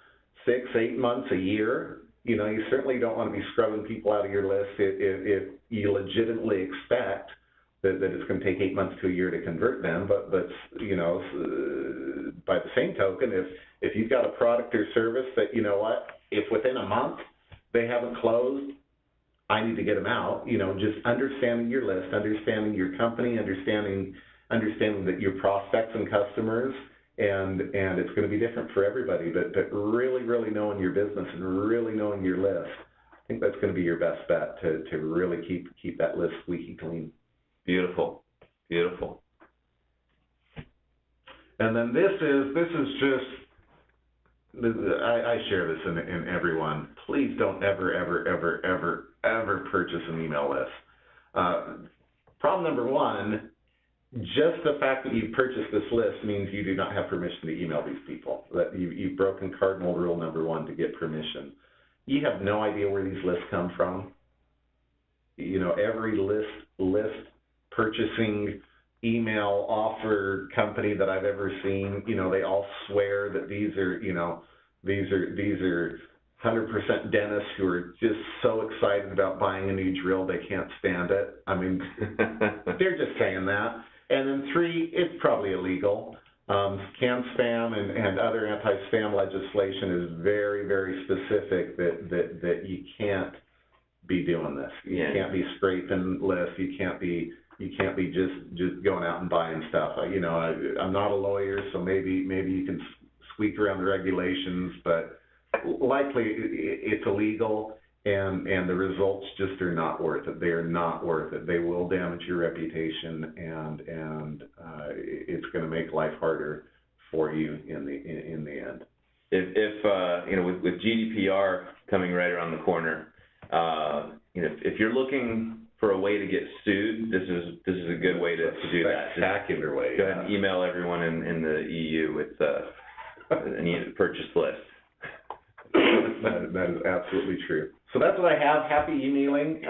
6, 8 months, a year. You certainly don't want to be scrubbing people out of your list if you legitimately expect that it's going to take 8 months to a year to convert them. But by the same token, if you've got a product or service that, if within a month they haven't closed, I need to get them out. Just understanding your list, understanding your company, understanding that your prospects and customers, and it's going to be different for everybody. But really, really knowing your business and really knowing your list, I think that's going to be your best bet to really keep that list squeaky clean. Beautiful, beautiful. And then this is just. I share this in everyone. Please don't ever purchase an email list. Problem number one, just the fact that you've purchased this list means you do not have permission to email these people. That you've broken cardinal rule number one to get permission. You have no idea where these lists come from. Every list purchasing email offer company that I've ever seen, they all swear that these are 100% dentists who are just so excited about buying a new drill they can't stand it. I mean, they're just saying that. And then 3, it's probably illegal. Can spam and other anti-spam legislation is very, very specific that you can't be doing this. You can't be scraping lists. You can't be just going out and buying stuff. I'm not a lawyer, so maybe you can squeak around the regulations, but likely it's illegal, and the results just are not worth it. They are not worth it. They will damage your reputation, and it's going to make life harder for you in the end. with GDPR coming right around the corner, if you're looking for a way to get sued, this is a good way to do that. Spectacular way. Go ahead and email everyone in the EU with a purchase list. That is absolutely true. So that's what I have. Happy emailing.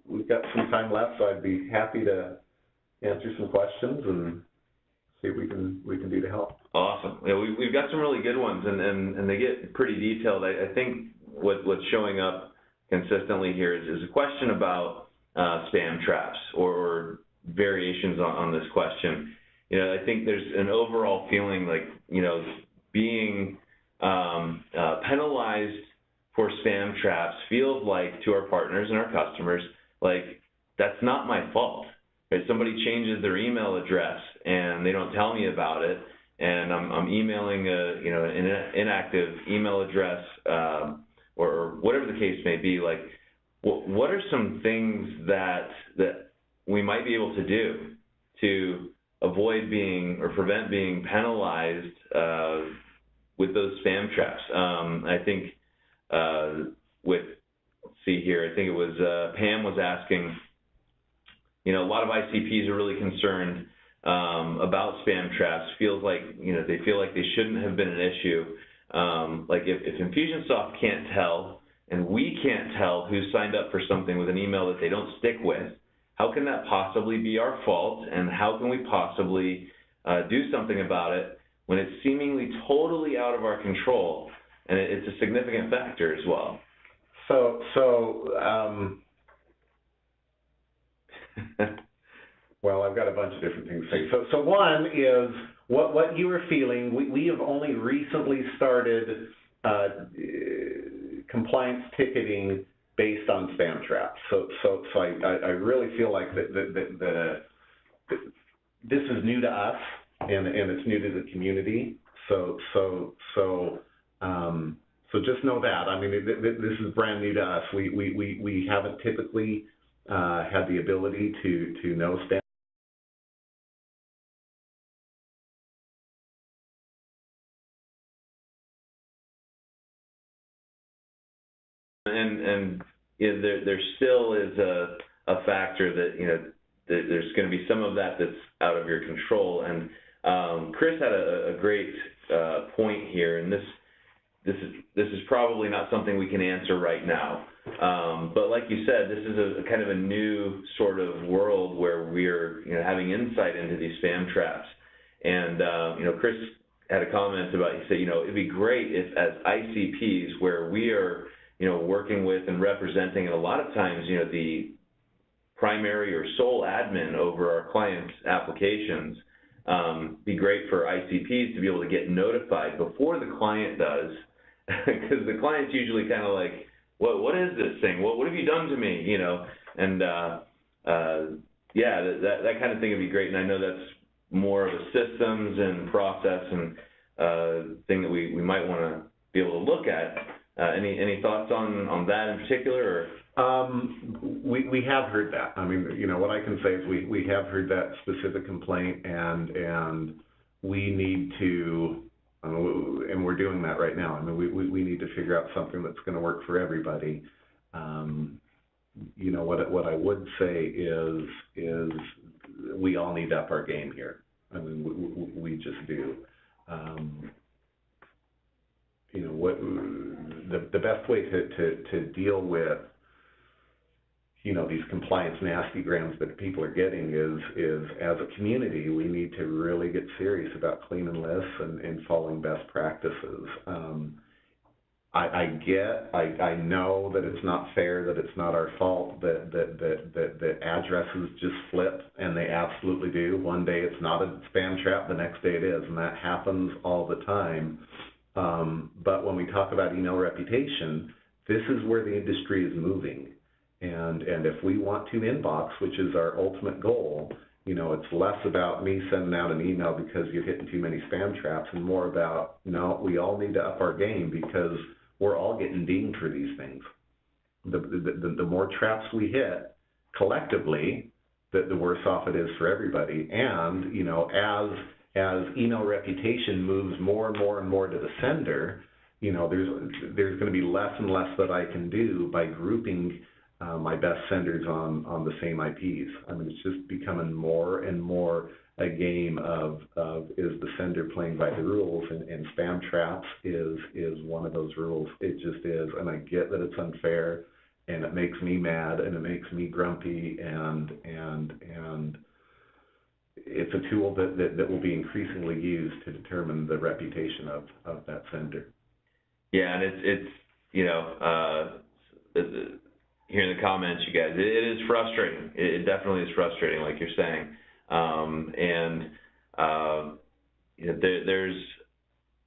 We've got some time left, so I'd be happy to answer some questions and see what we can do to help. Awesome. Yeah, we've got some really good ones, and they get pretty detailed. I think what's showing up consistently here is a question about spam traps or variations on this question. I think there's an overall feeling like being penalized for spam traps feels like, to our partners and our customers, like that's not my fault. Right? Somebody changes their email address and they don't tell me about it, and I'm emailing an inactive email address or whatever the case may be. Like, what are some things that we might be able to do to avoid being or prevent being penalized with those spam traps? I think let's see here, I think it was Pam was asking, a lot of ICPs are really concerned about spam traps. Feels like, they feel like they shouldn't have been an issue. Like if InfusionSoft can't tell, and we can't tell who signed up for something with an email that they don't stick with, how can that possibly be our fault? And how can we possibly do something about it when it's seemingly totally out of our control? And it's a significant factor as well. Well, I've got a bunch of different things to say. So one is what you were feeling. We have only recently started compliance ticketing based on spam traps. So I really feel like that this is new to us and it's new to the community. So just know that. I mean, this is brand new to us. We haven't typically had the ability to know spam. And there still is a factor that there's going to be some of that that's out of your control. And Chris had a great point here, and this is probably not something we can answer right now. But like you said, this is a kind of a new sort of world where we're having insight into these spam traps. And Chris had a comment about, he said, it'd be great if as ICPs where we are working with and representing, and a lot of times the primary or sole admin over our clients' applications, be great for ICPs to be able to get notified before the client does, because the client's usually kind of like, what is this thing? What have you done to me? And yeah, that kind of thing would be great. And I know that's more of a systems and process and thing that we might want to be able to look at. Any thoughts on that in particular? Or? We have heard that. I mean, what I can say is we have heard that specific complaint, and we need to, and we're doing that right now. I mean, we need to figure out something that's going to work for everybody. What I would say is we all need to up our game here. I mean, we just do. The best way to deal with these compliance nasty grams that people are getting is as a community, we need to really get serious about cleaning lists and following best practices. I know that it's not fair, that it's not our fault, that addresses just flip, and they absolutely do. One day it's not a spam trap, the next day it is, and that happens all the time. But when we talk about email reputation, this is where the industry is moving. And if we want to inbox, which is our ultimate goal, it's less about me sending out an email because you're hitting too many spam traps, and more about, no, we all need to up our game because we're all getting dinged for these things. The more traps we hit collectively, the worse off it is for everybody. And, as email reputation moves more and more and more to the sender, you know, there's going to be less and less that I can do by grouping my best senders on the same IPs. I mean, it's just becoming more and more a game of is the sender playing by the rules, and spam traps is one of those rules. It just is, and I get that it's unfair, and it makes me mad, and it makes me grumpy, and it's a tool that will be increasingly used to determine the reputation of that sender. Yeah, and it's you know, hearing the comments, you guys, it is frustrating. It definitely is frustrating, like you're saying. You know, there's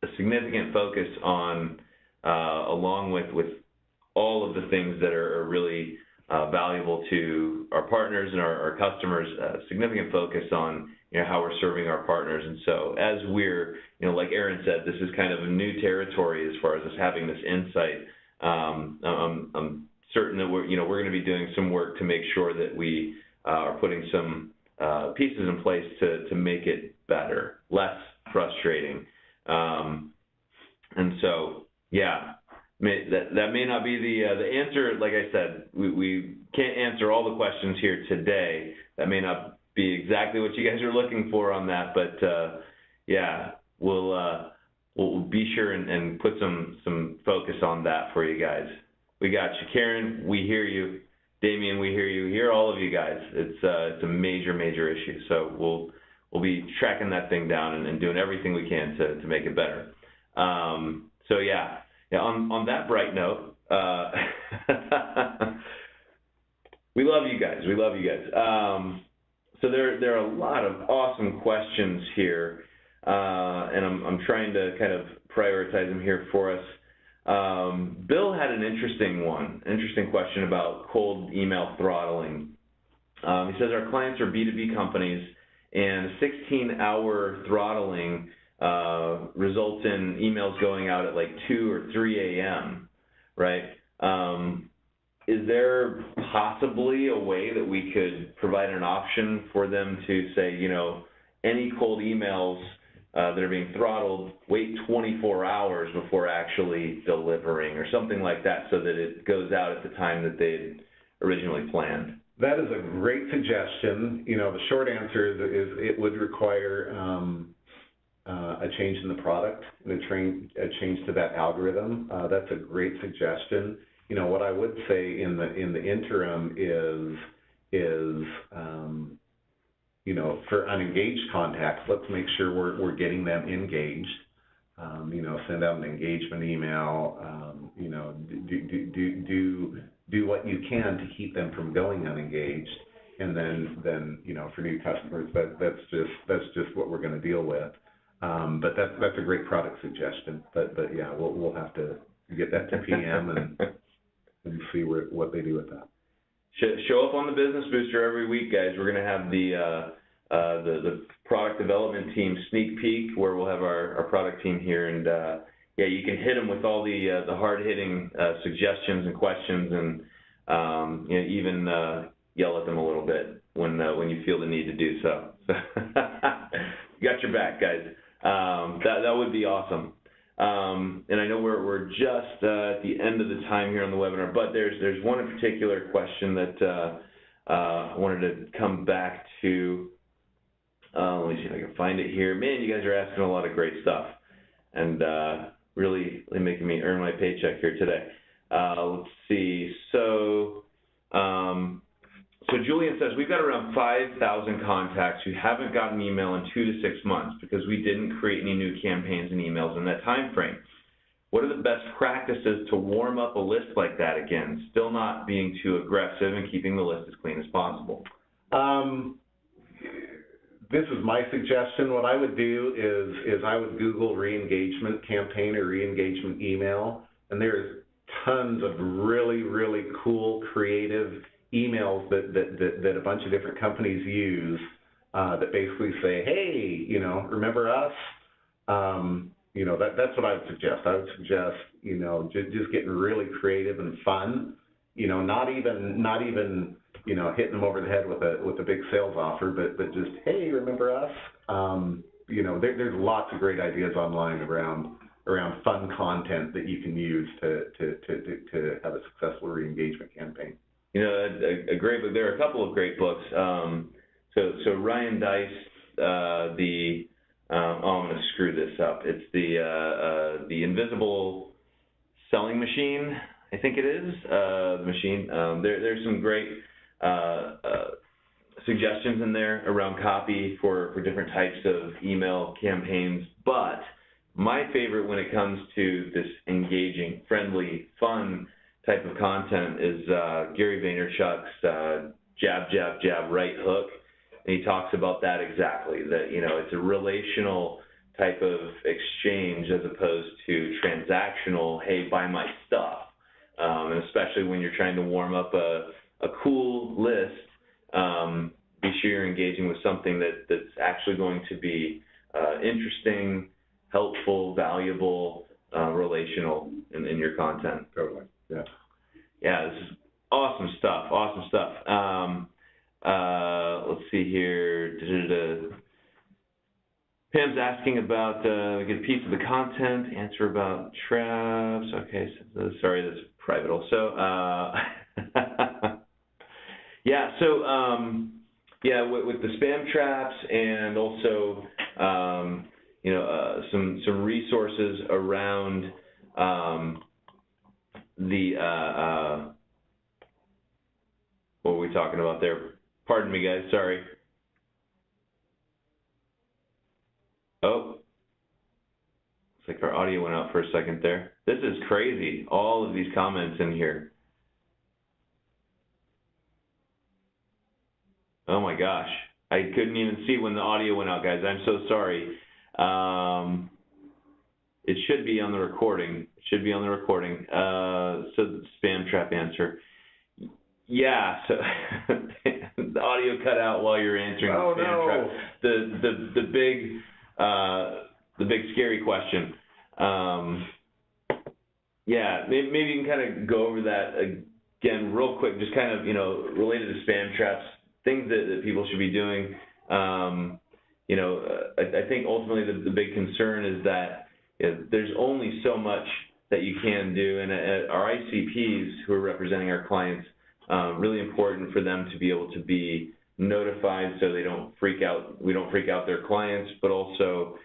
a significant focus on, along with all of the things that are really valuable to our partners and our customers, significant focus on, you know, how we're serving our partners. And so as we're, you know, like Aaron said, this is kind of a new territory as far as us having this insight. I'm certain that we're going to be doing some work to make sure that we are putting some pieces in place to make it better, less frustrating. And so, yeah, that may not be the answer. Like I said, we can't answer all the questions here today. That may not be exactly what you guys are looking for on that, but yeah, we'll be sure and put some focus on that for you guys. We got you, Karen. We hear you, Damien. We hear you. We hear all of you guys. It's a major issue. So we'll be tracking that thing down and doing everything we can to make it better. So yeah. On that bright note, we love you guys. We love you guys. So there are a lot of awesome questions here, and I'm trying to kind of prioritize them here for us. Bill had an interesting question about cold email throttling. He says our clients are B2B companies, and 16-hour throttling results in emails going out at like 2 or 3 a.m., right? Is there possibly a way that we could provide an option for them to say, you know, any cold emails that are being throttled, wait 24 hours before actually delivering or something like that, so that it goes out at the time that they originally planned? That is a great suggestion. You know, the short answer is it would require a change in the product and a change to that algorithm. That's a great suggestion. You know, what I would say in the interim is you know, for unengaged contacts, let's make sure we're getting them engaged. You know, send out an engagement email. You know, do what you can to keep them from going unengaged. And then you know, for new customers, that's just what we're going to deal with. But that's a great product suggestion. But yeah, we'll have to get that to PM and see what they do with that. Show up on the Business Booster every week, guys. We're going to have the product development team sneak peek, where we'll have our product team here, and yeah, you can hit them with all the hard-hitting suggestions and questions, and you know, even yell at them a little bit when you feel the need to do so. Got your back, guys. That would be awesome. And I know we're just at the end of the time here on the webinar, but there's one in particular question that I wanted to come back to. Let me see if I can find it here. Man, you guys are asking a lot of great stuff, and really making me earn my paycheck here today. Let's see. So Julian says, we've got around 5,000 contacts who haven't gotten an email in 2 to 6 months because we didn't create any new campaigns and emails in that time frame. What are the best practices to warm up a list like that again, still not being too aggressive and keeping the list as clean as possible? This is my suggestion. What I would do is I would Google re-engagement campaign or re-engagement email, and there's tons of really cool, creative emails that a bunch of different companies use that basically say, hey, you know, remember us? You know, that's what I would suggest. I would suggest, you know, just getting really creative and fun. You know, not even you know, hitting them over the head with a big sales offer, but just, hey, remember us? there's lots of great ideas online around fun content that you can use to have a successful re-engagement campaign. A great book. There are a couple of great books. So Ryan Dice, I'm going to screw this up. It's the Invisible Selling Machine, I think it is, the machine. There's some great suggestions in there around copy for different types of email campaigns, but my favorite when it comes to this engaging, friendly, fun type of content is Gary Vaynerchuk's jab, jab, jab, right hook. And he talks about that exactly, that, it's a relational type of exchange as opposed to transactional, hey, buy my stuff. And especially when you're trying to warm up a cool list, be sure you're engaging with something that's actually going to be interesting, helpful, valuable, relational in your content. Totally, yeah. Yeah, this is awesome stuff. Let's see here. Pam's asking about get a piece of the content, answer about traps. Okay, sorry, that's private also. With the spam traps and also some resources around what were we talking about there? Pardon me, guys. Sorry. Oh, looks like our audio went out for a second there. This is crazy. All of these comments in here. Oh my gosh. I couldn't even see when the audio went out, guys. I'm so sorry. It should be on the recording. So the spam trap answer. Yeah, so the audio cut out while you're answering the spam trap. The big scary question. Maybe you can kind of go over that again real quick, just kind of, related to spam traps, things that people should be doing. I think ultimately the big concern is that there's only so much that you can do, and our ICPs who are representing our clients, really important for them to be able to be notified so they don't freak out. We don't freak out their clients, but also,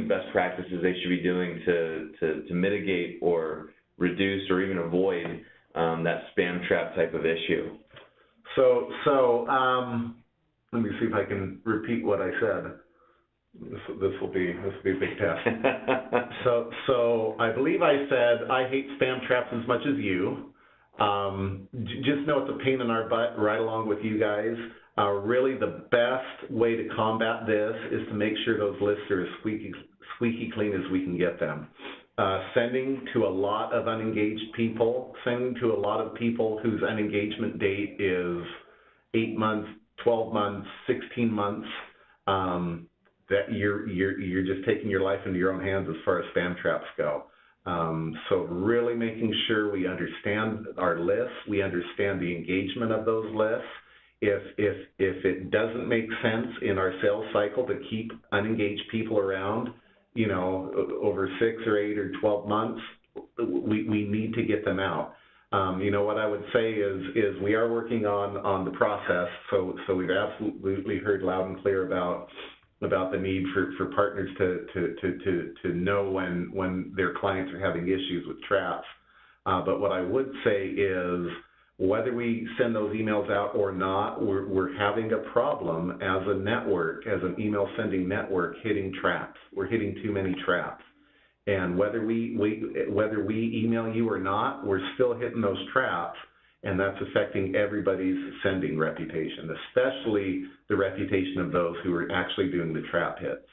best practices they should be doing to mitigate or reduce or even avoid that spam trap type of issue. So let me see if I can repeat what I said. This will be a big test. So I believe I said I hate spam traps as much as you. Just know it's a pain in our butt right along with you guys. Really the best way to combat this is to make sure those lists are as squeaky clean as we can get them. Sending to a lot of unengaged people, sending to a lot of people whose unengagement date is 8 months, 12 months, 16 months, that you're just taking your life into your own hands as far as spam traps go. So really making sure we understand our lists, we understand the engagement of those lists. If it doesn't make sense in our sales cycle to keep unengaged people around, over 6 or 8 or 12 months, we need to get them out. What I would say is we are working on the process. So we've absolutely heard loud and clear about the need for partners to know when their clients are having issues with traps. But what I would say is whether we send those emails out or not, we're having a problem as a network, as an email sending network, hitting traps. We're hitting too many traps. And whether we email you or not, we're still hitting those traps, and that's affecting everybody's sending reputation, especially the reputation of those who are actually doing the trap hits.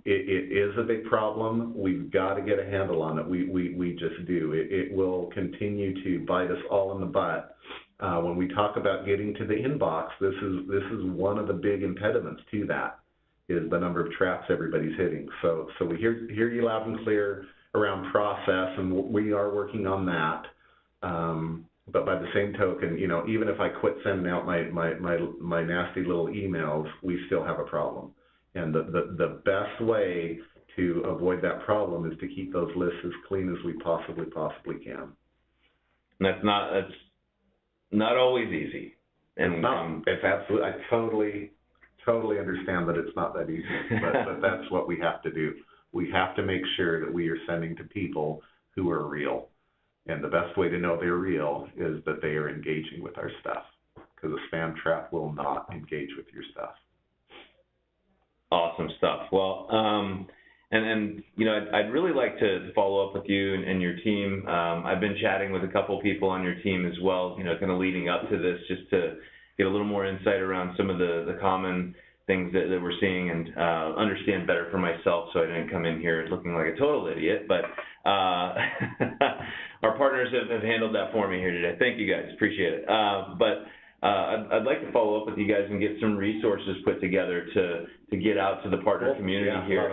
It is a big problem. We've got to get a handle on it. We just do. It will continue to bite us all in the butt. When we talk about getting to the inbox, this is one of the big impediments to that, is the number of traps everybody's hitting. So we hear you loud and clear around process, and we are working on that. But by the same token, even if I quit sending out my nasty little emails, we still have a problem. And the best way to avoid that problem is to keep those lists as clean as we possibly can. And that's not always easy. And it's absolutely, I totally understand that it's not that easy, but that's what we have to do. We have to make sure that we are sending to people who are real. And the best way to know they're real is that they are engaging with our stuff, because a spam trap will not engage with your stuff. Awesome stuff. Well, and you know, I'd really like to follow up with you and your team. I've been chatting with a couple people on your team as well, you know, kind of leading up to this, just to get a little more insight around some of the common things that we're seeing, and understand better for myself, so I didn't come in here looking like a total idiot. But our partners have handled that for me here today. Thank you guys, appreciate it. I'd like to follow up with you guys and get some resources put together to get out to the partner community here.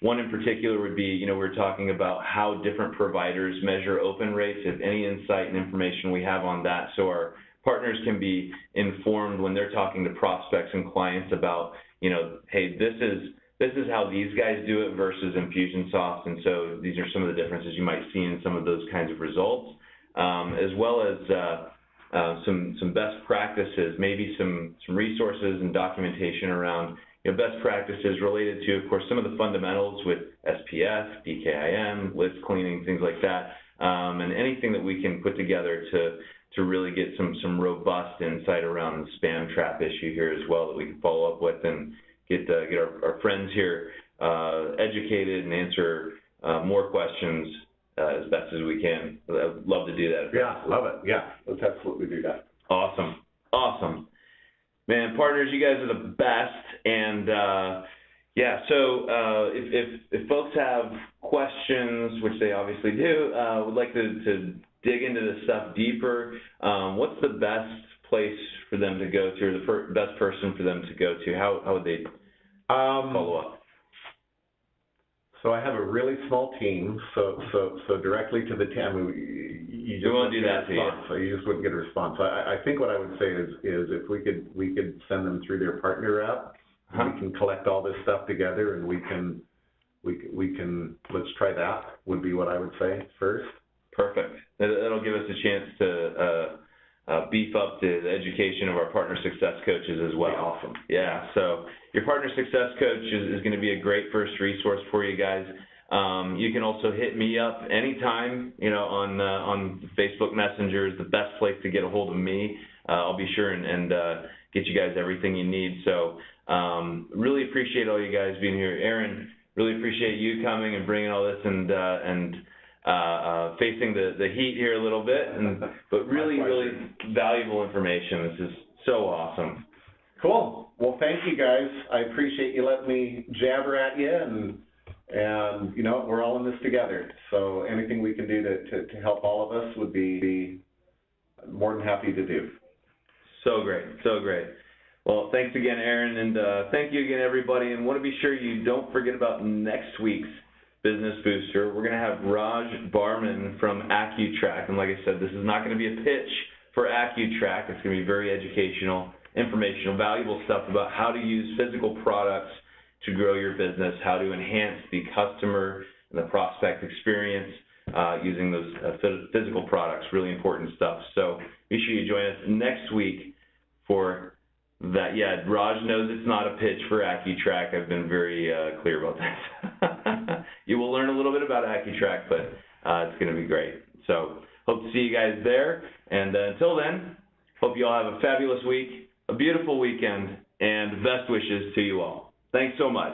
One in particular would be, you know, we're talking about how different providers measure open rates. If any insight and information we have on that, so our partners can be informed when they're talking to prospects and clients about, you know, hey, this is how these guys do it versus InfusionSoft, and so these are some of the differences you might see in some of those kinds of results, as well as some best practices, maybe some resources and documentation around, you know, best practices related to, of course, some of the fundamentals with SPF, DKIM, list cleaning, things like that, and anything that we can put together to really get some robust insight around the spam trap issue here as well, that we can follow up with and get our friends here educated and answer more questions as best as we can. I'd love to do that. Yeah, love it. Yeah, let's absolutely do that. Awesome. Man, partners, you guys are the best. And yeah, so if folks have questions, which they obviously do, would like to dig into this stuff deeper, what's the best place for them to go to, or the best person for them to go to? How would they follow up? So I have a really small team, so directly to the team, you just won't do that to you. So you just wouldn't get a response. I think what I would say is if we could send them through their partner app, we can collect all this stuff together, and we can let's try that, would be what I would say first. Perfect. That'll give us a chance to beef up the education of our partner success coaches as well. Awesome. Yeah, so your partner success coach is going to be a great first resource for you guys. You can also hit me up anytime, you know, on Facebook Messenger is the best place to get a hold of me. I'll be sure and get you guys everything you need. So really appreciate all you guys being here. Aaron, really appreciate you coming and bringing all this and facing the heat here a little bit, but really valuable information. This is so awesome. Cool. Well, thank you guys. I appreciate you letting me jabber at you, and you know, we're all in this together. So anything we can do to help all of us would be more than happy to do. So great. Well, thanks again, Aaron, and thank you again, everybody. And want to be sure you don't forget about next week's Business Booster. We're going to have Raj Barman from AccuTrack, and like I said, this is not going to be a pitch for AccuTrack. It's going to be very educational, informational, valuable stuff about how to use physical products to grow your business, how to enhance the customer and the prospect experience using those physical products. Really important stuff. So be sure you join us next week for that. Yeah, Raj knows it's not a pitch for AccuTrack. I've been very clear about that. You will learn a little bit about AccuTrack, but it's going to be great. So hope to see you guys there. And until then, hope you all have a fabulous week, a beautiful weekend, and best wishes to you all. Thanks so much.